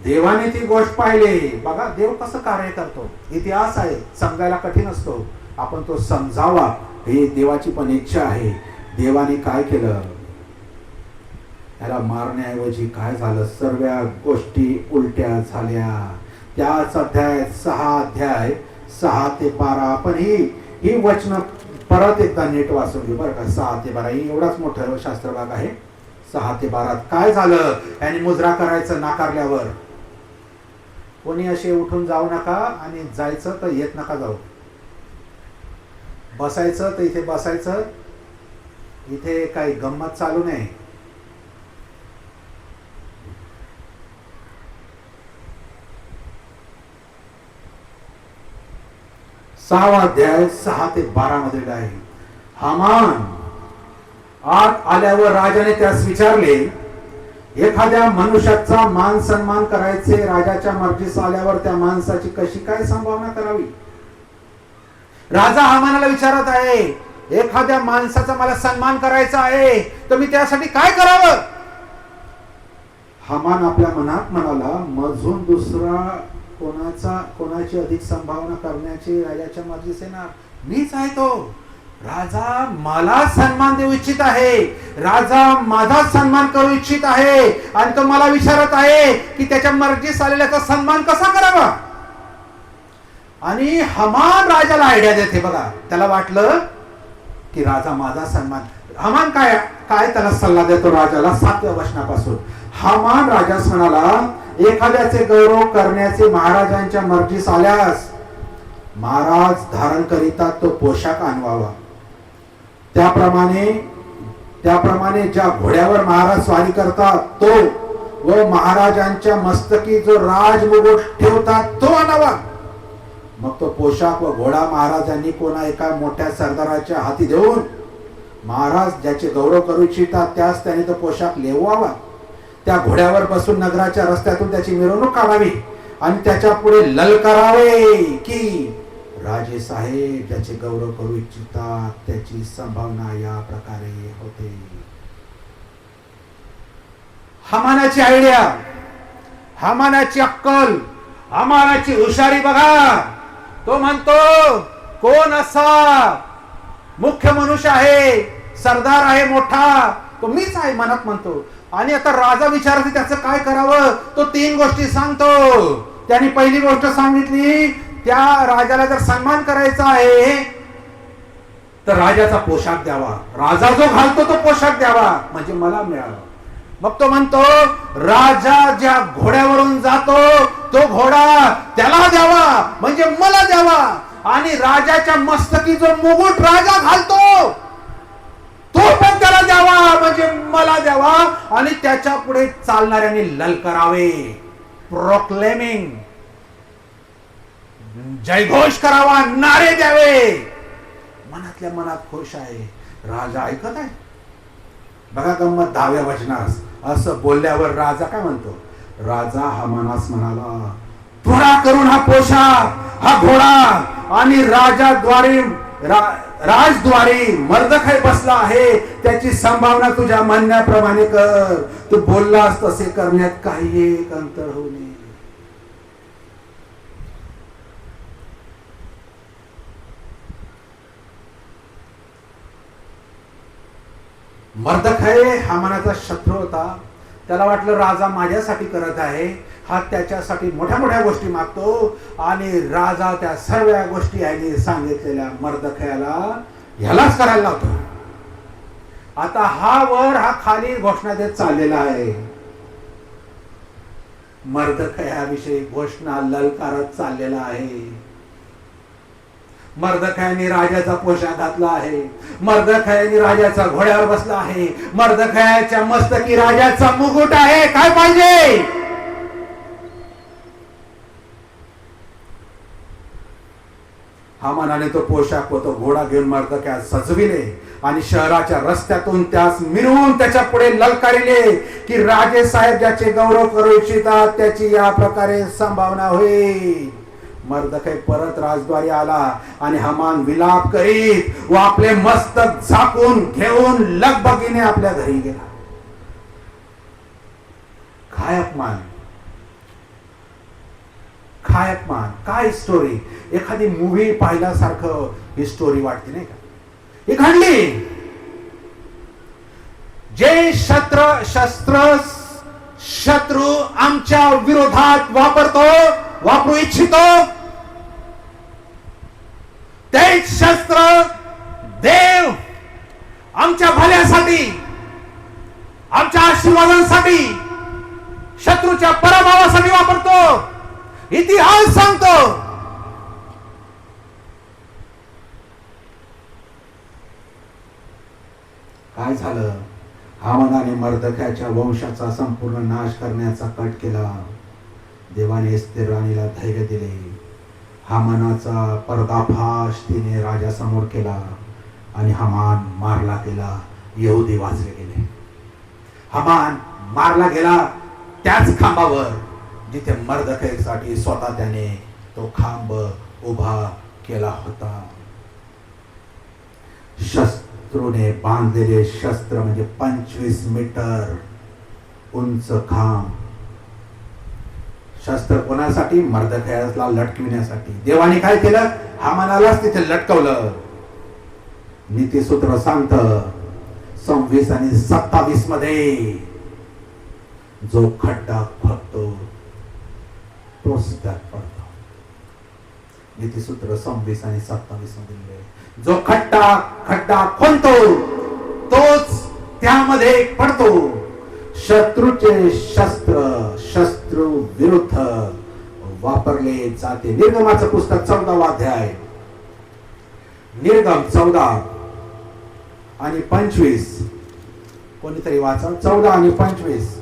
देवाने ती गोष्ट पाहिली. बघा देव कसं कार्य करतो. इतिहास आहे, समजायला कठीण असतो, आपण तो समजावा ही देवाची पण इच्छा आहे. देवाने काय केलं, त्याला मारण्याऐवजी काय झालं, सर्व गोष्टी उलट्या झाल्या. त्याच अध्याय 6 ते 12 आपण ही वचन परत एकदा नीट वाचून घेऊ बरं का. 6 ते 12 ही एवढाच मोठा शास्त्रभाग आहे. 6 ते 12 काय झालं, यांनी मुजरा करायचं नाकारल्यावर. कोणी असे उठून जाऊ नका, आणि जायचं तर येत नका जाऊ. बसायचं तर इथे बसायचं, इथे काही गंमत चालू नाही. अध्याय 6 ते 12 मध्ये आहे. हामान आत आल्यावर राजाने त्यास विचारले, एखाद्या मनुष्याचा मान सन्मान करायचे, राजाच्या मर्जीस आल्यावर त्या माणसाची कशी काय संभावना करावी. राजा हामानाला विचारत आहे, एखाद्या माणसाचा मला सन्मान करायचा आहे तर मी त्यासाठी काय करावं. हामान आपल्या मनात म्हणाला, मजून दुसरा कोणाची अधिक संभावना करण्याची राजाच्या मर्जीस येणार, मीच आहे तो. राजा मला सन्मान देऊ इच्छित आहे, राजा माझा सन्मान करू इच्छित आहे, आणि तो मला विचारत आहे की त्याच्या मर्जीस आलेल्याचा सन्मान कसा करावा. आणि हमान राजाला आयडिया देते. बघा त्याला वाटलं की राजा माझा सन्मान, हमान काय त्याला सल्ला देतो राजाला 7व्या वचनापासून. हमान राजास म्हणाला, एखाद्याचे गौरव करण्याचे महाराजांच्या मर्जीस आल्यास महाराज धारण करिता तो पोशाख आणवावा. त्याप्रमाणे ज्या घोड्यावर महाराज स्वारी करतात तो, व महाराजांच्या मस्तकी जो राजमुकुट ठेवतात तो आणावा. मग तो पोशाख व घोडा महाराजांनी कोणा एका मोठ्या सरदाराच्या हाती देऊन, महाराज ज्याचे गौरव करू इच्छितात त्यास त्याने तो पोशाख लेवावा. त्या घोड्यावर बसून नगराच्या रस्त्यातून त्याची मिरवणूक काढावी, आणि त्याच्या पुढे ललकारावे की राजे साहेब ज्याचे गौरव करू इच्छितात त्याची संभावना या प्रकारे होते. हामानाची आयडिया, हामानाची अक्कल, हामानाची हुशारी बघा. तो म्हणतो, कोण असा मुख्य मनुष्य आहे, सरदार आहे मोठा, तो मीच आहे मनात म्हणतो. आणि आता राजा विचारते त्याचं काय करावं. तो 3 गोष्टी सांगतो. त्याने पहिली गोष्ट सांगितली, त्या राजाला जर सन्मान करायचा आहे तर राजाचा पोशाख द्यावा, राजा जो घालतो तो पोशाख द्यावा, म्हणजे मला मिळावा. मग तो म्हणतो, राजा ज्या घोड्यावरून जातो तो घोडा त्याला द्यावा, म्हणजे मला द्यावा. आणि राजाच्या मस्तकी जो मुकुट राजा घालतो तो पण त्याला द्यावा, म्हणजे मला द्यावा. आणि त्याच्या पुढे चालणाऱ्याने ललकारावे, प्रोक्लेमिंग, जयघोष करावा, नारे द्यावे. मनातल्या मनात खुश आहे, राजा ऐकत आहे. बघा गंमत 10व्या वचनास. असं बोलल्यावर राजा काय म्हणतो, राजा हामानास म्हणाला, त्वरा करून हा पोशाख, हा घोडा आणि राजद्वारी मर्दखै बसला आहे त्याची संभावना तुझ्या म्हणण्याप्रमाणे कर. तू बोललास तसे करण्यात काही एक अंतर होऊ नये. मर्दखै हामानाचा शत्रू होता. त्याला वाटलं राजा माझ्यासाठी करत आहे, हा त्याच्यासाठी मोठ्या मोठ्या गोष्टी मागतो, आणि राजा त्या सर्व गोष्टी याने सांगितलेल्या मर्दखयाला ह्यालाच करायला लावतो. आता हा वर हा खाली घोषणा देत चाललेला आहे. मर्दखयाविषयी घोषणा ललकारत चाललेला आहे. मर्दखयाने राजाचा पोशाख घातला आहे, मर्दखयाने राजाचा घोड्यावर बसला आहे, मर्दखयाच्या मस्तकी राजाचा मुकुट आहे. काय पाहिजे. हामानाने तो पोशाख व तो घोडा घेऊन मर्दखयास सजविले आणि शहराच्या रस्त्यातून त्यास मिरवून त्याच्या पुढे ललकारिले की राजे साहेब ज्याचे गौरव करू इच्छितात त्याची या प्रकारे संभावना होईल. मर्दखै परत राजद्वारी आला आणि हामान विलाप करीत व आपले मस्तक झाकून घेऊन लगबगीने आपल्या घरी गेला. काय अपमान, काय अपमान, काय स्टोरी. एखादी मूवी पाहिल्यासारखं ही स्टोरी वाटते नाही का. ही घडली. जे शत्रू आमच्या विरोधात वापरू इच्छितो, तेच शस्त्र देव आमच्या भल्यासाठी, आमच्या आशीर्वादांसाठी, शत्रूच्या पराभवासाठी वापरतो. इतिहास सांगतो. काय झालं? हामानाने मर्दक्याच्या वंशाचा संपूर्ण नाश करण्याचा कट केला. देवाने एस्तेर राणीला धैर्य दिले. हामानाचा पर्दाफाश तिने राजासमोर केला आणि हामान मारला गेला. यहुदी वाचले गेले. हामान मारला गेला त्याच खांबावर जिथे मर्दक्यासाठी स्वतः त्याने तो खांब उभा केला होता. शत्रूने बांधलेले शस्त्र म्हणजे 25 मीटर उंच खांब. शस्त्र कोणासाठी? मर्दक्याला लटकविण्यासाठी. देवाने काय केलं? हामानालाच तिथे लटकवलं. नीतिसूत्र सांगतं 26 आणि 27 मध्ये जो खड्डा खोदतो तोच त्यात पडतो. नीतिसूत्र 26 आणि 27 मध्ये जो खड्डा खोदतो तोच त्यामध्ये पडतो. शत्रूचे शस्त्र विरुद्ध वापरले जाते. निर्गमाचं पुस्तक 14वा अध्याय, निर्गम 14 आणि 25. कोणीतरी वाचा 14 आणि 25.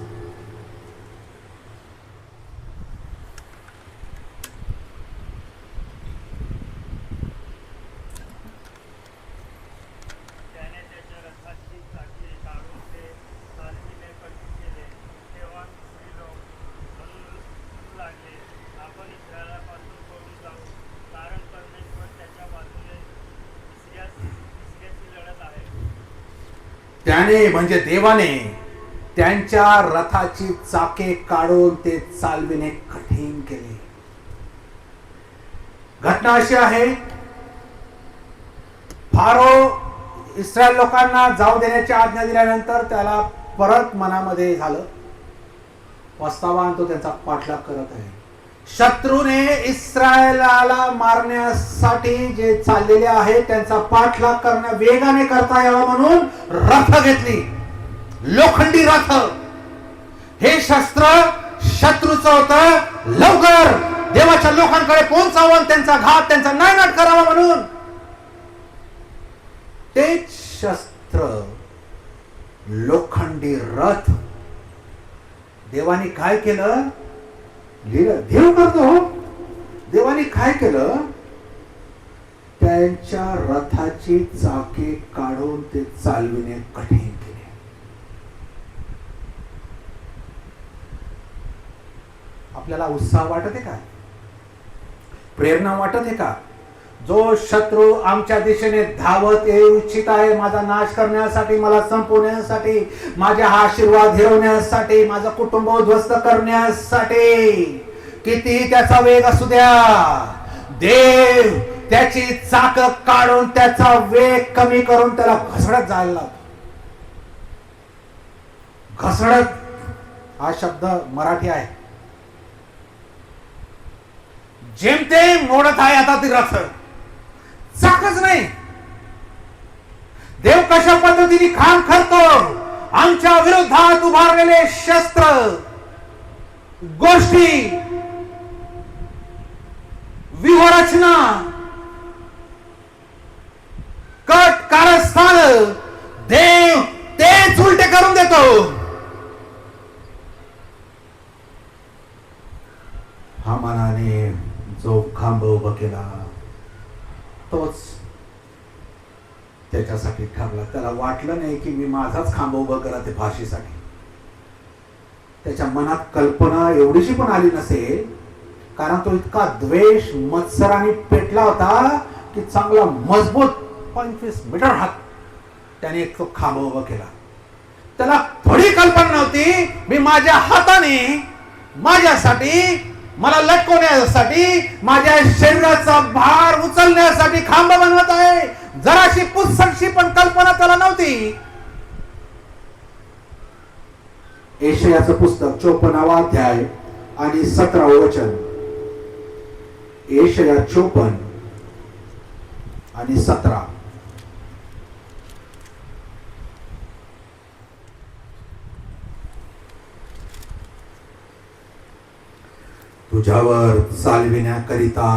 त्याने म्हणजे देवाने त्यांच्या रथाची चाके काढून ते चालविणे कठीण केले. घटना अशी आहे, फारो इस्रायल लोकांना जाऊ देण्याची आज्ञा दिल्यानंतर त्याला परत मनामध्ये झालं पस्तावा आणि तो त्यांचा पाठलाग करत आहे. शत्रूने इस्रायलाला मारण्यासाठी जे चाललेले आहे त्यांचा पाठलाग वेगाने करता यावा म्हणून रथ घेतली, लोखंडी रथ. हे शस्त्र शत्रूचं होतं. लवकर देवाच्या लोकांकडे पोहोचावं, त्यांचा घात, त्यांचा नायनाट करावा म्हणून तेच शस्त्र लोखंडी रथ देवाने काय केलं? देव करतो. देवाने काय केलं? त्यांच्या रथाची चाके काढून ते चालविणे कठीण केले. आपल्याला उत्साह वाटत आहे का? प्रेरणा वाटत आहे का? जो शत्रू आमच्या दिशेने धावत येऊ इच्छित आहे, माझा नाश करण्यासाठी, मला संपवण्यासाठी, माझा हा आशीर्वाद हिरवण्यासाठी, माझं कुटुंब उद्ध्वस्त करण्यासाठी, किती त्याचा वेग असू द्या, देव त्याची चाक काढून त्याचा वेग कमी करून त्याला घसडत जायला लागतो. घसडत हा शब्द मराठी आहे. जेमतेम मोडत आहे आता ती रथ, चाकच नाही. देव कशा पद्धतीने काम करतो? आमच्या विरोधात उभारलेले शस्त्र, गोष्टी, व्यूहरचना, कट कारस्थान देव तेच उलटे करून देतो. हामानाने जो खांब उभा केला तोच त्याच्यासाठी ठरला. त्याला वाटलं नाही की मी माझाच खांब उभा करा ते फाशीसाठी. त्याच्या मनात कल्पना एवढीशी पण आली नसेल, कारण तो इतका द्वेष मत्सराने पेटला होता की चांगला मजबूत 25 मीटर हात त्याने एक तो खांब उभा केला. त्याला थोडी कल्पना नव्हती मी माझ्या हाताने माझ्यासाठी मला लटकवण्यासाठी, माझ्या शरीराचा भार उचलण्यासाठी खांब बनवत आहे. जराशी पुसटशी पण कल्पना त्याला नव्हती. यशायाचं पुस्तक 54 अध्याय आणि 17 वचन. यशाया 54 आणि 17. तुझ्यावर चालविण्याकरिता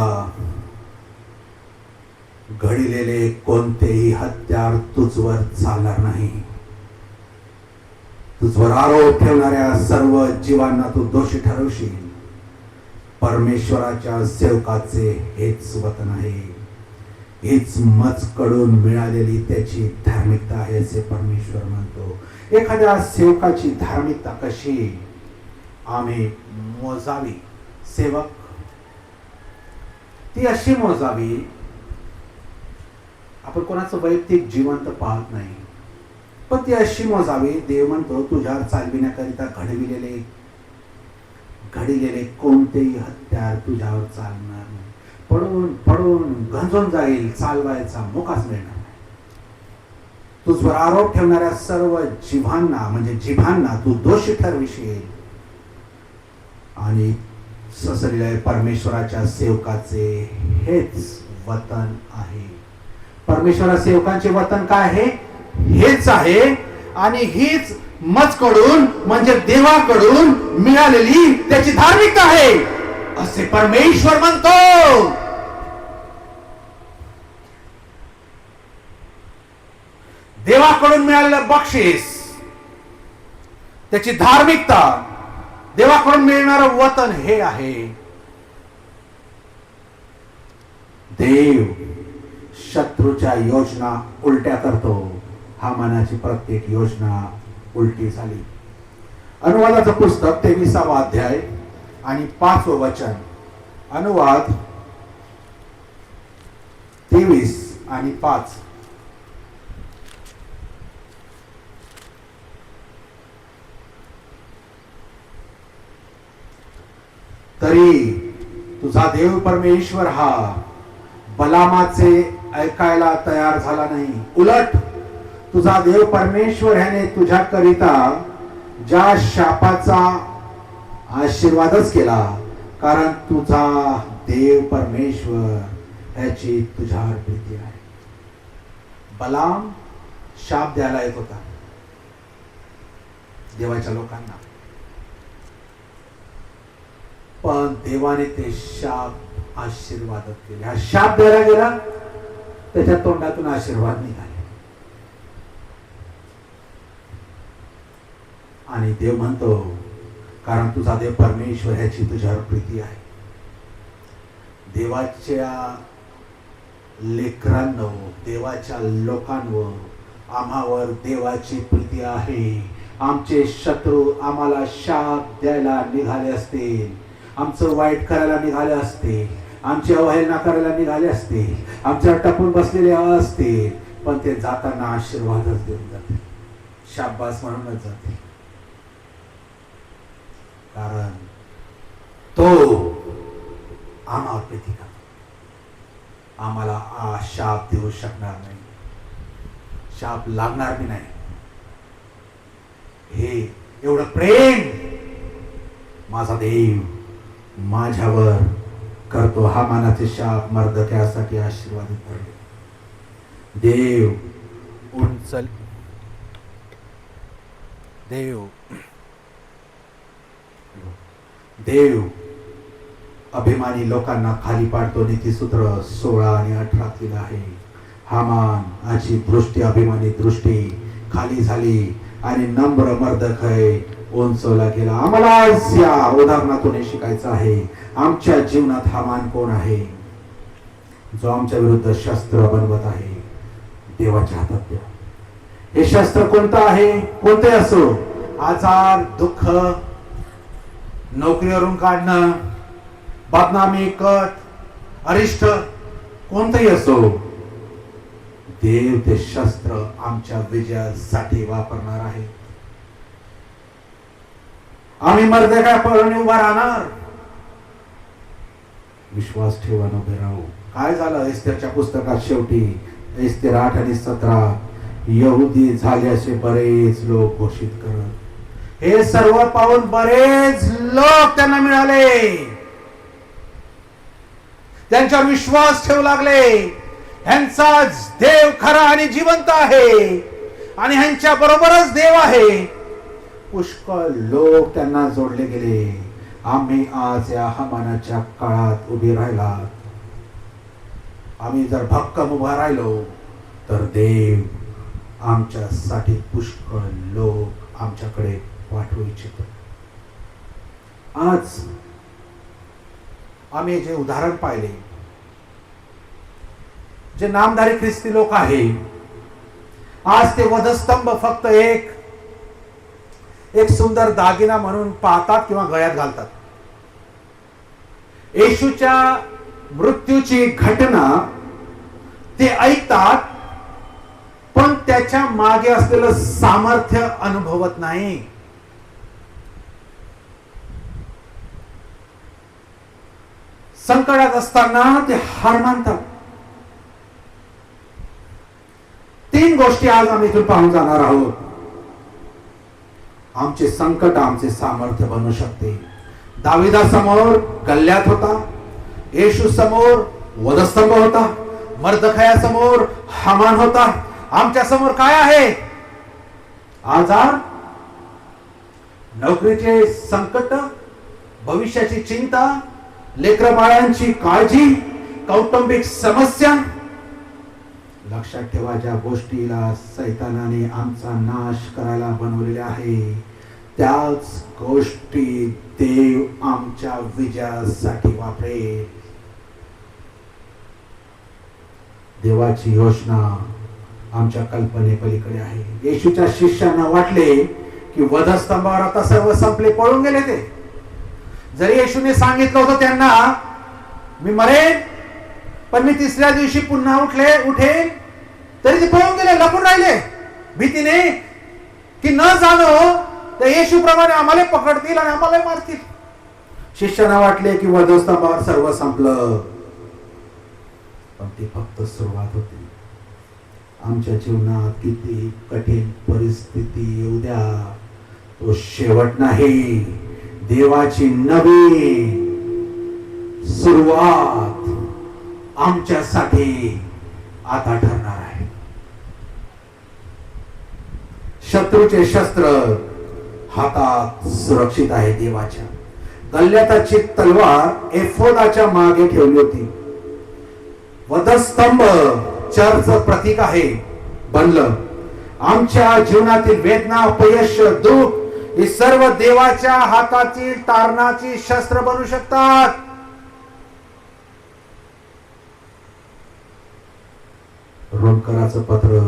घडलेले कोणतेही हत्यार तुझवर चालणार नाही. तुझवर आरोप ठेवणाऱ्या सर्व जीवांना तू दोषी ठरवशील. परमेश्वराच्या सेवकाचे हेच वतन आहे, हीच मजकडून मिळालेली त्याची धार्मिकता आहे असे परमेश्वर म्हणतो. एखाद्या सेवकाची धार्मिकता कशी आम्ही मोजावी? सेवक ती अशी मोजावी, आपण कोणाचं वैयक्तिक जीवन तर पाहत नाही, पण ती अशी मोजावी. देव म्हणतो तुझ्यावर चालविण्याकरिता घडलेले कोणतेही हत्यार तुझ्यावर चालणार नाही. पडून पडून गंजून जाईल, चालवायचा मोकाच मिळणार नाही. तुझवर आरोप ठेवणाऱ्या सर्व जिभांना तू दोषी ठरविशील. आणि ससलेल्या परमेश्वराच्या सेवकाचे हेच वतन आहे. परमेश्वरा सेवकांचे वतन काय आहे? हेच आहे. आणि हीच मजकडून म्हणजे देवाकडून मिळालेली त्याची धार्मिकता आहे असे परमेश्वर म्हणतो. देवाकडून मिळालेलं बक्षीस, त्याची धार्मिकता, देवाकडून मिळणारं वतन हे आहे. देव शत्रूच्या योजना उलट्या करतो. हामानाची प्रत्येक योजना उलटी झाली. अनुवादाचं पुस्तक 23 अध्याय आणि 5 वचन. अनुवाद 23 आणि 5. तरी तुझा देव परमेश्वर हा बलामाचे ऐकायला तयार झाला नाही. उलट तुझा देव परमेश्वर ह्याने तुझ्याकरिता ज्या शापाचा आशीर्वादच केला, कारण तुझा देव परमेश्वर ह्याची तुझ्यावर प्रीती आहे. बलाम शाप द्यायला येत होता देवाच्या लोकांना, पण देवाने ते शाप आशीर्वादात केले. हा शाप द्यायला गेला, त्याच्या तोंडातून आशीर्वाद निघाले. आणि देव म्हणतो कारण तुझा देव परमेश्वर ह्याची तुझ्यावर प्रीती आहे. देवाच्या लेकरांवर, देवाच्या लोकांवर, आम्हावर देवाची प्रीती आहे. आमचे शत्रू आम्हाला शाप द्यायला निघाले असतील, आमचं वाईट करायला निघाले असते, आमची अवहेलना करायला निघाले असते, आमच्यावर टपून बसलेले असते, पण ते जाताना आशीर्वादच देऊन जाते, शाबास म्हणूनच जाते. कारण तो आम्हाला प्रीती करतो. आम्हाला शाप देऊ शकणार नाही, शाप लागणार बी नाही. हे एवढं प्रेम माझा देव माझ्यावर करतो. हा मानाचे शाप मर्दक्यासाठी आशीर्वादित ठरले. देव अभिमानी लोकांना खाली पाडतो. नीतिसूत्र 16 आणि 18 लिहिलं आहे. हामानाची दृष्टी, अभिमानी दृष्टी खाली झाली आणि नम्र मर्दकय उंचवला गेला. आम्हाला या उदाहरणातून शिकायचं आहे. आमच्या जीवनात हामान कोण आहे? जो आमच्या विरुद्ध शस्त्र बनवत आहे. देवाच्या हातात द्या. हे शस्त्र कोणतं आहे? कोणते असो, आजार, दुःख, नोकरीवरून काढणं, बदनामी, कट, अरिष्ट, कोणतंही असो, देव ते शस्त्र आमच्या विजयासाठी वापरणार आहे. आम्ही मर्दकापणे उभा राहणार. विश्वास ठेवा न उभे राहू. काय झालं एस्तेरच्या पुस्तकात शेवटी? एस्तेर 8 आणि 17, यहुदी झाले असे बरेच लोक घोषित करत. हे सर्व पाहून बरेच लोक त्यांना मिळाले, त्यांच्यावर विश्वास ठेवू लागले. ह्यांचाच देव खरा आणि जिवंत आहे आणि ह्यांच्या बरोबरच देव आहे. पुष्कळ लोक त्यांना जोडले गेले. आम्ही आज या हामानाच्या काळात उभे राहिलात, आम्ही जर भक्कम उभा राहिलो तर देव आमच्यासाठी पुष्कळ लोक आमच्याकडे पाठवू इच्छितो. आज आम्ही जे उदाहरण पाहिले, जे नामधारी ख्रिस्ती लोक आहे, आज ते वधस्तंभ फक्त एक सुंदर दागिना म्हणून पाहतात किंवा गळ्यात घालतात. येशूच्या मृत्यूची घटना ते ऐकतात, पण त्याच्या मागे असलेलं सामर्थ्य अनुभवत नाही. संकटात असताना ते हार मानतात. 3 गोष्टी आज आम्ही इथून पाहून जाणार आहोत. आमचे संकट आमचे सामर्थ्य बनू शकते. दाविदासमोर गल्ल्यात होता, येशू समोर वधस्तंभ होता, मर्दखयासमोर हामान होता. आमच्या समोर काय आहे? आजार, नोकरीचे संकट, भविष्याची चिंता, लेकरं बाळांची काळजी, कौटुंबिक समस्या. लक्षात ठेवा, ज्या गोष्टीला सैतानाने आमचा नाश करायला बनवलेले आहे, त्याच गोष्टी देव आमच्या विजयासाठी वापरेल. देवाची योजना आमच्या कल्पनेपलीकडे आहे. येशूच्या शिष्यांना वाटले की वधस्तंभावर आता सर्व संपले, पळून गेले ते. जरी येशूने सांगितलं होतं त्यांना, मी मरेन पण मी 3ऱ्या दिवशी पुन्हा उठेन, तरी ते पळून गेले, लपून राहिले भीतीने की न जाणो तर येशू प्रमाणे आम्हाला पकडतील आणि आम्हाला मारतील. शिष्यांना वाटले की वधस्तंभावर सर्व संपलं, पण ती फक्त सुरुवात होती. आमच्या जीवनात किती कठीण परिस्थिती येऊ द्या, तो शेवट नाही. देवाची नवीन सुरुवात आमच्यासाठी आता ठरणार आहे. शत्रूचे शस्त्र हातात सुरक्षित आहे देवाच्या. गल्ल्याताची तलवार एफोदाच्या मागे ठेवली होती. वधस्तंभ चर्चचं प्रतीक आहे, बनलं. आमच्या जीवनातील वेदना, अपयश, दुःख ही सर्व देवाच्या हातातील तारणाची शस्त्र बनू शकतात. रोमकराचं पत्र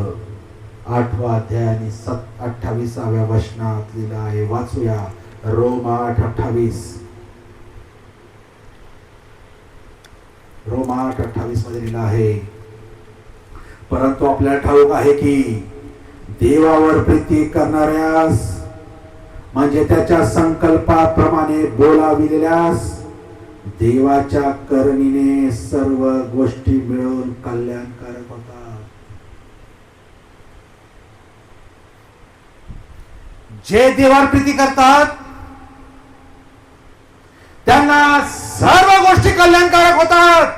8वा अध्याय आणि 28व्या वचनात लिहिलं आहे. वाचूया. रोम 8:28. रोम 8:28 मध्ये लिहिलं आहे, परंतु आपल्याला ठाऊक आहे की देवावर प्रीती करणाऱ्यास, म्हणजे त्याच्या संकल्पाप्रमाणे बोलाविलेल्यास, देवाच्या करणीने सर्व गोष्टी मिळून कल्याणकारक होतात. जे देवावर प्रीती करतात त्यांना सर्व गोष्टी कल्याणकारक होतात.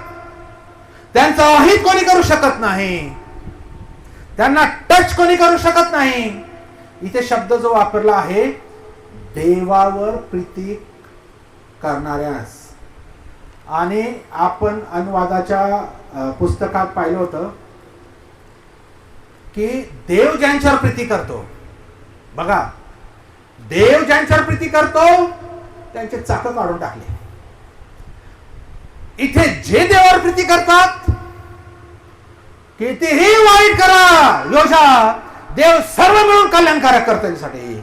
त्यांचं अहित कोणी करू शकत नाही, त्यांना टच कोणी करू शकत नाही. इथे शब्द जो वापरला आहे, देवावर प्रीती करणाऱ्यास, आणि आपण अनुवादाच्या पुस्तकात पाहिलं होतं की देव ज्यांच्यावर प्रीती करतो, बघा, देव ज्यांच्यावर प्रीती करतो त्यांचे चाक काढून टाकले. इथे जे देवावर प्रीती करतात, कितीही वाईट करा योजना, देव सर्व मिळून कल्याणकारक करतो त्यांच्यासाठी.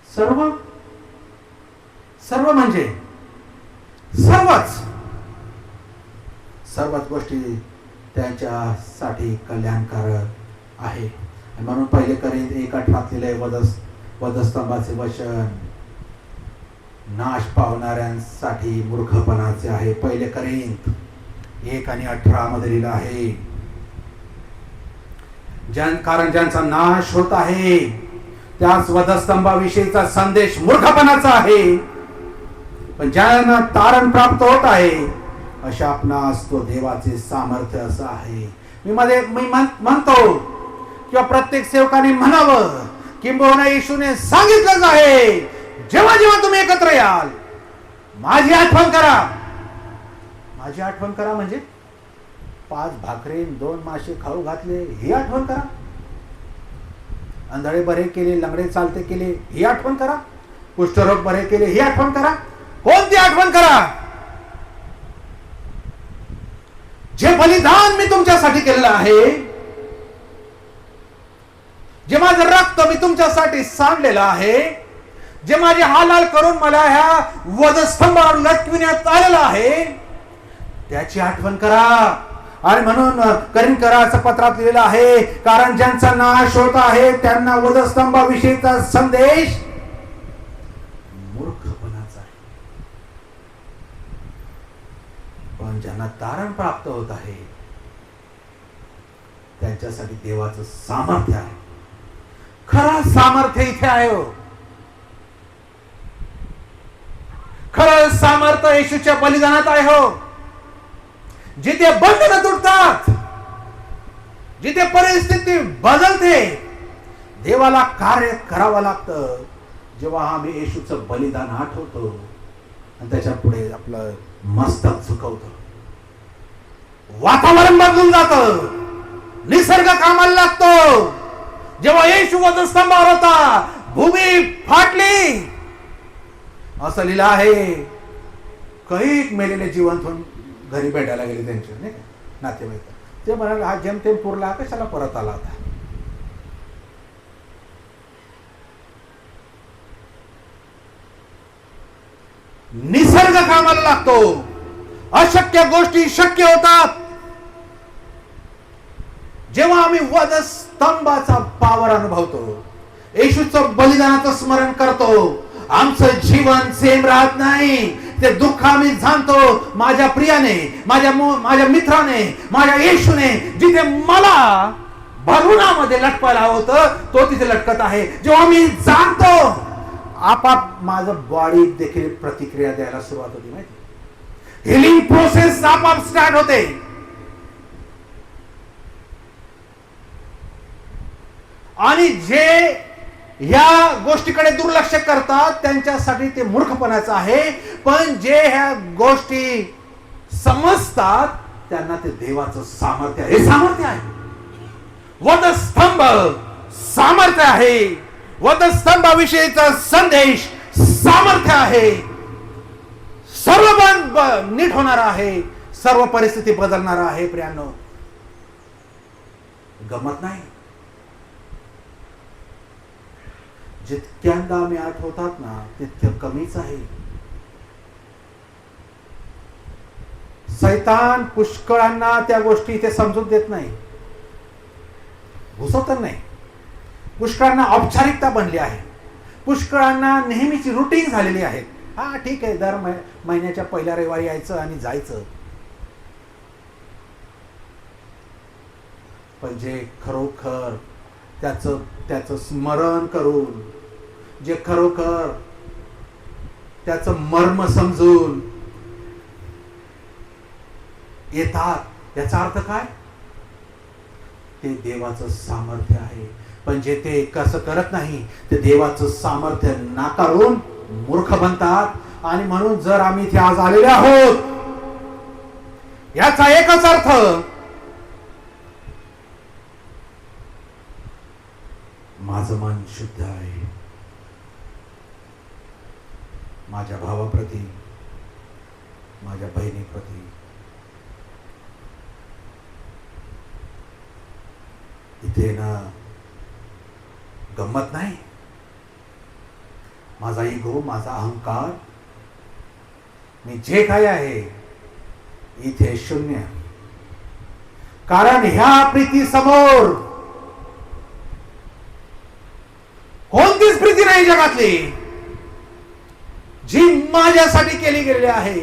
सर्व सर्व म्हणजे सर्वच गोष्टी त्यांच्यासाठी कल्याणकारक आहे. म्हणून 1 कोरिंथ 1:8 लिहिलंय, वधस्तंभाचे वचन नाश पावणाऱ्यांसाठी मूर्खपणाचे आहे. 1 कोरिंथ 1:18 मध्ये लिहिलं आहे. कारण ज्यांचा नाश होत आहे त्याच वधस्तंभाविषयीचा संदेश मूर्खपणाचा आहे, पण ज्यांना तारण प्राप्त होत आहे अशा आपणास तो देवाचे सामर्थ्य असं आहे. मी म्हणतो किंवा प्रत्येक सेवकाने म्हणावं, किंबहुना येशूने सांगितलंच आहे, जेव्हा जेव्हा तुम्ही एकत्र याल माझी आठवण करा. माझी आठवण करा म्हणजे 5 भाकरी 2 मासे खाऊ घातले ही आठवण करा. अंधळे बरे केले, लंगडे चालते केले ही आठवण करा. कुष्ठरोग बरे केले ही आठवण करा. कोणती आठवण करा? जे बलिदान मी तुमच्यासाठी केलेलं आहे, जे माझं रक्त मी तुमच्यासाठी सांडलेलं आहे, जे माझे हालहाल करून मला ह्या वधस्तंभावर लटकविण्यात आलेलं आहे त्याची आठवण करा. आणि म्हणून कोरिंथकराच्या पत्रात लिहिलेलं आहे, कारण ज्यांचा नाश होत आहे त्यांना वधस्तंभाविषयीचा संदेश मूर्खपणाचा आहे, पण ज्यांना तारण प्राप्त होत आहे त्यांच्यासाठी देवाचं सामर्थ्य आहे. खरं सामर्थ्य इथे आहे हो. खरं सामर्थ्य येशूच्या बलिदानात आहे हो. जिथे बंधनं तुटतात, जिथे परिस्थिती बदलते, देवाला कार्य करावं लागतं जेव्हा आम्ही येशूचं बलिदान आठवतो आणि त्याच्या पुढे आपलं मस्तक झुकवतो. वातावरण बदलून जातं, निसर्ग कामाला लागतो. जेव्हा येशू वधस्तंभावर होता भूमी फाटली असं लिहिलं आहे. कैक मेलेले जिवंत होऊन घरी भेटायला गेले त्यांचे नाही का नातेवाईक. ते म्हणाले हा जेमतेम पुरला, कशाला परत आला होता. निसर्ग कामाला लागतो, अशक्य गोष्टी शक्य होतात जेव्हा आम्ही वधस्तंभाचा पावर अनुभवतो, येशूचं बलिदानाचं स्मरण करतो. आमचं जीवन सेम राहत नाही. ते दुःख आम्ही जाणतो. माझ्या प्रियाने, माझ्या मित्राने, माझ्या येशूने जिथे मला भरुणामध्ये लटकायला होतं तो तिथे लटकत आहे. जेव्हा मी जाणतो आपाप माझं बॉडी देखील प्रतिक्रिया द्यायला सुरुवात होती. माहिती, हिलिंग प्रोसेस आपाप स्टार्ट होते. आणि जे ह्या गोष्टीकडे दुर्लक्ष करतात त्यांच्यासाठी ते मूर्खपणाचं आहे, पण जे ह्या गोष्टी समजतात त्यांना ते देवाचं सामर्थ्य आहे. हे सामर्थ्य आहे. वधस्तंभ सामर्थ्य आहे. वधस्तंभाविषयीचा संदेश सामर्थ्य आहे. सर्व बंद नीट होणार आहे. सर्व परिस्थिती बदलणार आहे. प्रियांनो, गमत नाही. जितक्यांदा आम्ही आठवतात ना तितकं कमीच आहे. सैतान पुष्कळांना त्या गोष्टी इथे समजून देत नाही, घुसवत नाही. पुष्कळांना औपचारिकता बनली आहे. पुष्कळांना नेहमीची रुटीन झालेली आहे. हा ठीक आहे, दर महिन्याच्या पहिल्या रविवारी यायचं आणि जायचं. पण जे खरोखर त्याचं स्मरण करून, जे खरोखर त्याचं मर्म समजून येतात, याचा अर्थ काय? ते देवाचं सामर्थ्य आहे. पण जे ते कसं करत नाही ते देवाचं सामर्थ्य नाकारून मूर्ख बनतात. आणि म्हणून जर आम्ही इथे आज आलेले आहोत याचा एकच अर्थ, माझं मन शुद्ध आहे. माझ्या भावाप्रती, माझ्या बहिणीप्रती इथे ना गंमत नाही. माझा इगो, माझा अहंकार, मी जे काही आहे इथे शून्य. कारण ह्या प्रीती समोर कोणतीच प्रीती नाही जगातली. जी माझ्यासाठी केली गेलेली आहे,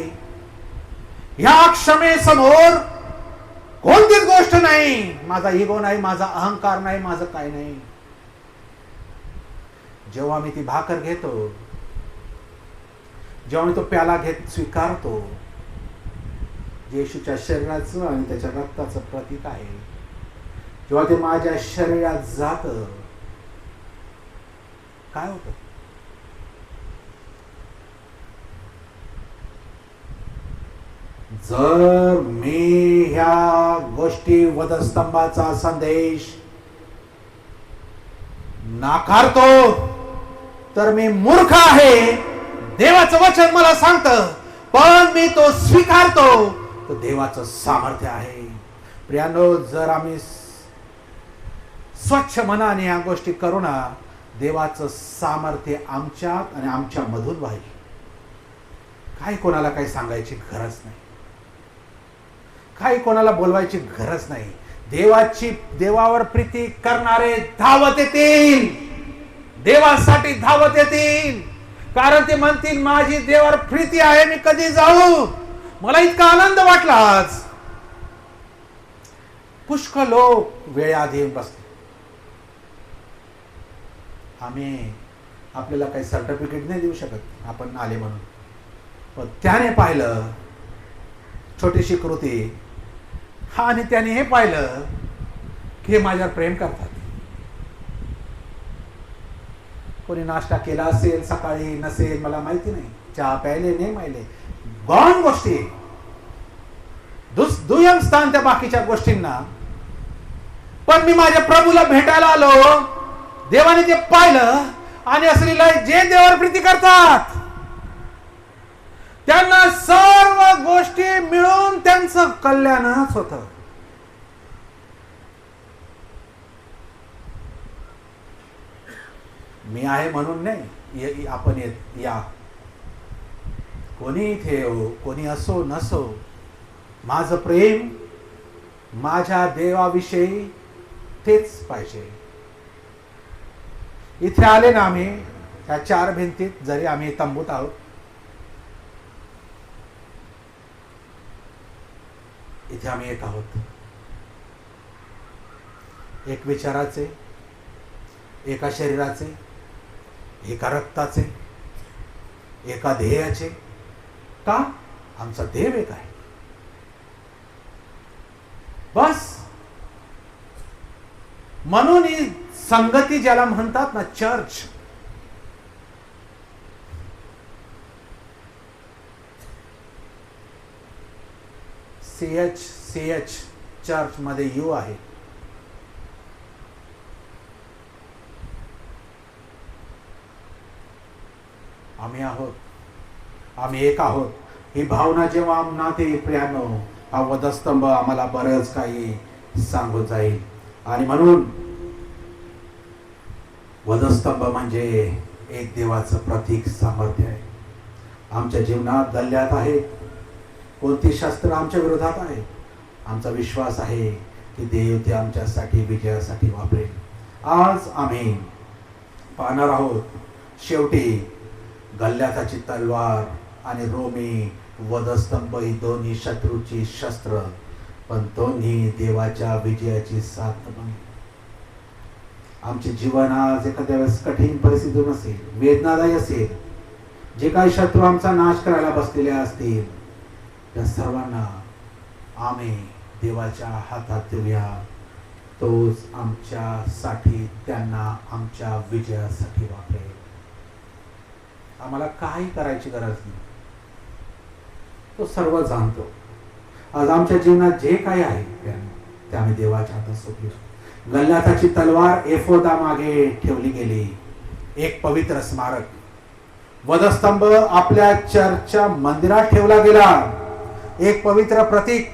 या क्षमेसमोर कोणतीच गोष्ट नाही, माझा इगो नाही, माझा अहंकार नाही, माझं काय नाही. जेव्हा मी ती भाकर घेतो, जेव्हा मी तो प्याला घेत स्वीकारतो, येशूच्या शरीराचं आणि त्याच्या रक्ताचं प्रतीक आहे, जेव्हा ते माझ्या शरीरात जात, काय होतं? जर मी ह्या गोष्टी वधस्तंभाचा संदेश नाकारतो तर मी मूर्ख आहे. देवाचं वचन मला सांगतं, पण मी तो स्वीकारतो तर देवाचं सामर्थ्य आहे. प्रियांनो, जर आम्ही स्वच्छ मनाने या गोष्टी करू ना, देवाचं सामर्थ्य आमच्यात आणि आमच्या मधून वाहील. काही कोणाला काही सांगायची गरज नाही, काही कोणाला बोलवायची गरज नाही. देवावर प्रीती करणारे धावत येतील, देवासाठी धावत येतील, कारण ते म्हणतील माझी देवावर प्रीती आहे, मी कधी जाऊ. मला इतका आनंद वाटला आज. पुष्कळ लोक वेळाआधी येऊन बसले. आम्ही आपल्याला काही सर्टिफिकेट नाही देऊ शकत आपण आले म्हणून, पण त्याने पाहिलं छोटीशी कृती, आणि त्याने हे पाहिलं की हे माझ्यावर प्रेम करतात. कोणी नाश्ता केला असेल सकाळी, नसेल मला माहिती नाही, चहा प्यायले नाही माहिले, गौण गोष्टी, दुय्यम स्थान त्या बाकीच्या गोष्टींना. पण मी माझ्या प्रभूला भेटायला आलो, देवाने ते पाहिलं आणि असं लिहिलंय, जे देवावर प्रीती करतात त्यांना सर्व गोष्टी मिळून त्यांचं कल्याणच होतं. मी आहे म्हणून नाही, आपण या, कोणी इथे हो, कोणी असो नसो, माझं प्रेम माझ्या देवाविषयी तेच पाहिजे. इथे आले ना आम्ही, या चार भिंतीत, जरी आम्ही तंबूत आहोत, इथे आम्ही एक आहोत, एक विचाराचे, एका शरीराचे, एका रक्ताचे, एका ध्येयाचे. का? आमचा देव एक आहे, बस. म्हणून ही संगती ज्याला म्हणतात ना, चर्च, CH चर्च मध्ये यू आहे. आम्ही आहोत, आम्ही एक आहोत. ही भावना जेव्हा आमनात येईल प्रियांनो, हा वधस्तंभ आम्हाला बरंच काही सांगून जाईल. आणि म्हणून वधस्तंभ म्हणजे एक देवाचं प्रतीक, सामर्थ्य आहे. आमच्या जीवनात गल्ल्यात आहे, कोणती शस्त्र आमच्या विरोधात आहे, आमचा विश्वास आहे की देव ते आमच्यासाठी विजयासाठी वापरेल. आज आम्ही पाहणार आहोत शेवटी गल्ल्याताची तलवार आणि रोमी वधस्तंभ ही दोन्ही शत्रूची शस्त्र, पण दोन्ही देवाच्या विजयाची साथ बनली. आमचे जीवन आज एखाद्या वेळेस कठीण परिस्थितीतून असेल, वेदनादायी असेल, जे काही शत्रू आमचा नाश करायला बसलेले असतील, त्या सर्वांना आम्ही देवाच्या हातात देऊया. तोच आमच्यासाठी, त्यांना आमच्या विजयासाठी वापरेल. आम्हाला काही करायची गरज नाही, तो सर्व जाणतो. आज आमच्या जीवनात जे काही आहे ते आम्ही देवाच्या हातात सोडूया. गल्ल्याताची तलवार एफोदा मागे ठेवली गेली, एक पवित्र स्मारक. वधस्तंभ आपल्या चर्चच्या मंदिरात ठेवला गेला, एक पवित्र प्रतीक.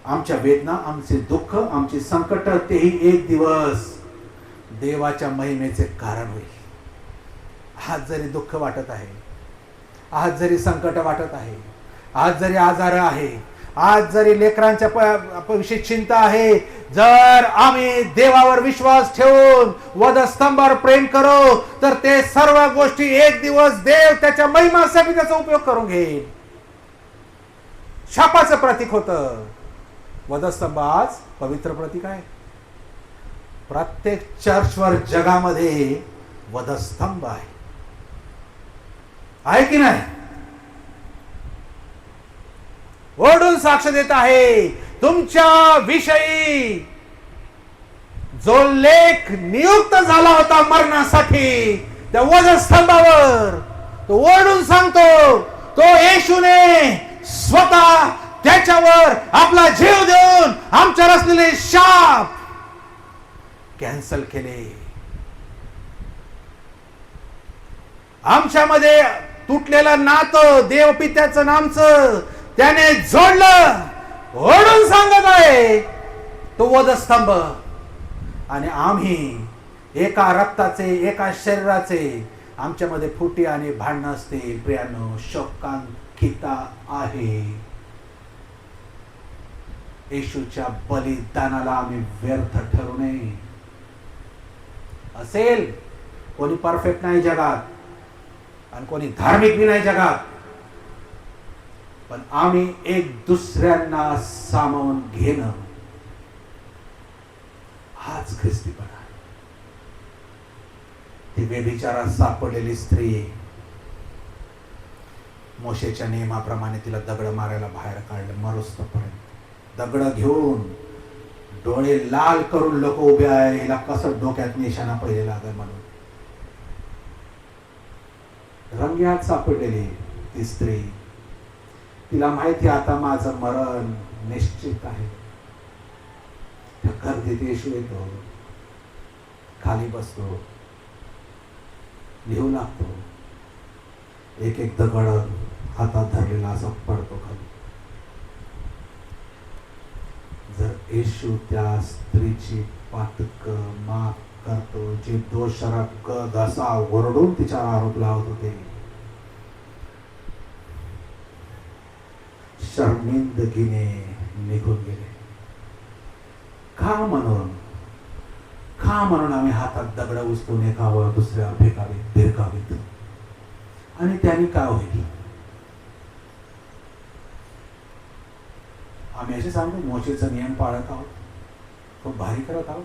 आमच्या वेदना, आमचे दुःख, आमची संकट, तेही एक दिवस देवाच्या महिमेचे कारण होईल. आज जरी दुःख वाटत आहे, आज जरी संकट वाटत आहे, आज जरी आजार आहे, आज जरी लेकरांच्या विषयी चिंता आहे, जर आम्ही देवावर विश्वास ठेवून वधस्तंभावर प्रेम करू तर ते सर्व गोष्टी एक दिवस देव त्याच्या महिमासाठी त्याचा उपयोग करून घेईल. शापाचं प्रतीक होतं वधस्तंभ, आज पवित्र प्रतीक आहे. प्रत्येक चर्चवर जगामध्ये वधस्तंभ आहे की नाही? ओढून साक्ष देत आहे तुमच्या विषयी जो लेख नियुक्त झाला होता मरणासाठी त्या वधस्तंभावर, तो ओढून सांगतो तो येशूने स्वतः त्याच्यावर आपला जीव देऊन आमच्यावर असलेले शाप कॅन्सल केले. आमच्यामध्ये तुटलेलं नातं देवपित्याचं नामचं त्याने जोडलं. ओढून सांगत आहे तो वधस्तंभ. आणि आम्ही एका रक्ताचे, एका शरीराचे, आमच्यामध्ये फुटी आणि भांडणं असतील प्रियानो, शोकांकिता आहे. येशूच्या बलिदानाला आम्ही व्यर्थ ठरू नये. असेल कोणी परफेक्ट नाही जगात आणि कोणी धार्मिक बी नाही जगात, पण आम्ही एक दुसऱ्यांना सामावून घेणं हाच ख्रिस्तीपणा. ती व्यभिचारात सापडलेली स्त्री, मोशेच्या नियमाप्रमाणे तिला दगड मारायला बाहेर काढलं, मरुस्तपर्यंत दगड घेऊन डोळे लाल करून लोक उभे आहे. हिला कसं डोक्यात निशाणा पहिले लागल म्हणून रंग्यात सापडलेली ती स्त्री. तिला माहिती आता माझं मरण निश्चित आहे. त्या गर्दीत येशू येतो, खाली बसतो, लिहू लागतो. एक एक दगड हातात धरलेला असा पडतो खाली. जर येशू त्या स्त्रीची पातक माफ करतो, जे दोषाला घसा ओरडून तिच्यावर आरोप लावत होते, शर्मिंदगीने निघून गेले. का म्हणून आम्ही हातात दगड उचलून एकावर दुसऱ्यावर फेकावीत भिरकावीत. आणि त्यांनी काय होईल? आम्ही असे सांगतो मोशेचा नियम पाळत आहोत, खूप भारी करत आहोत.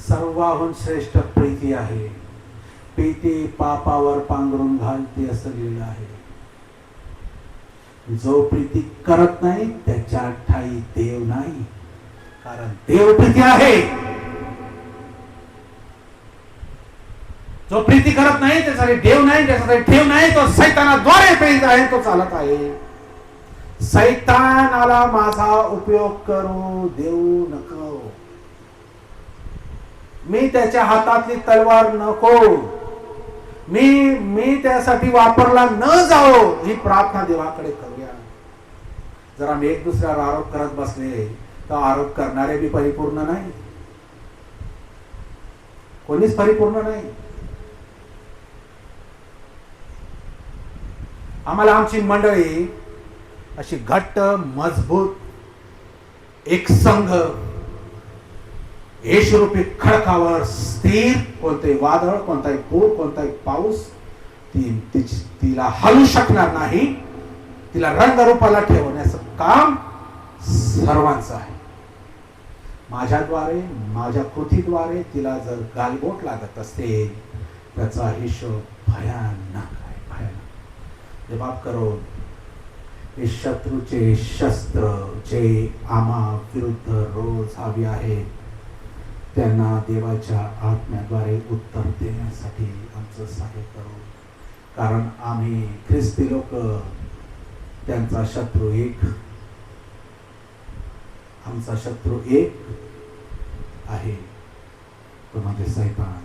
सर्वाहून श्रेष्ठ प्रीती आहे, प्रीती पापावर पांघरून घालते असं लिहिलं आहे. जो प्रीती करत नाही त्याच्या ठाई देव नाही, कारण देव प्रीती आहे. जो प्रीती करत नाही त्यासाठी देव नाही, त्यासाठी ठेव नाही, तो सैतानाद्वारे प्रेरित आहे, तो चालत आहे. सैतानाला माझा उपयोग करू देऊ नको. मी त्याच्या हातातली तलवार नको, मी त्यासाठी वापरला न जाओ, ही प्रार्थना देवाकडे करूया. जर आम्ही एक दुसऱ्यावर आरोप करत बसले तर आरोप करणारे बी परिपूर्ण नाही, कोणीच परिपूर्ण नाही. आम्हाला आमची मंडळी अशी घट्ट मजबूत एक संघ येशूरूपी खडकावर स्थिर, कोणतेही वादळ, कोणताही पूर, कोणताही पाऊस तिला हलू शकणार नाही. तिला रंगरूपाला ठेवण्याचं काम सर्वांचं आहे. माझ्याद्वारे, माझ्या कृतीद्वारे तिला जर गालबोट लागत असेल त्याचा हिशोब भयानक आहे, भयानक. जबाब करो, हे शत्रूचे शस्त्र जे आम्हा विरुद्ध रोज हवी आहेत त्यांना देवाच्या आत्म्याद्वारे उत्तर देण्यासाठी आमचं सहाय्य करू. कारण आम्ही ख्रिस्ती लोक, त्यांचा शत्रू एक, आमचा शत्रू एक आहे, तो म्हणजे सैतान.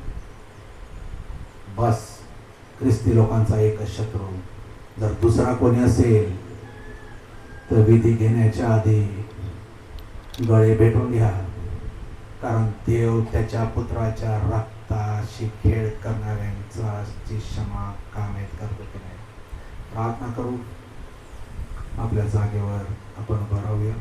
बस ख्रिस्ती लोकांचा एकच शत्रू. जर दुसरा कोणी असेल तर विधी घेण्याच्या आधी गळे भेटून घ्या, कारण देव त्याच्या पुत्राच्या रक्ताशी खेळ करणाऱ्यांची क्षमा कामेत करतो की नाही. प्रार्थना करू. आपल्या जागेवर आपण उभं राहूया.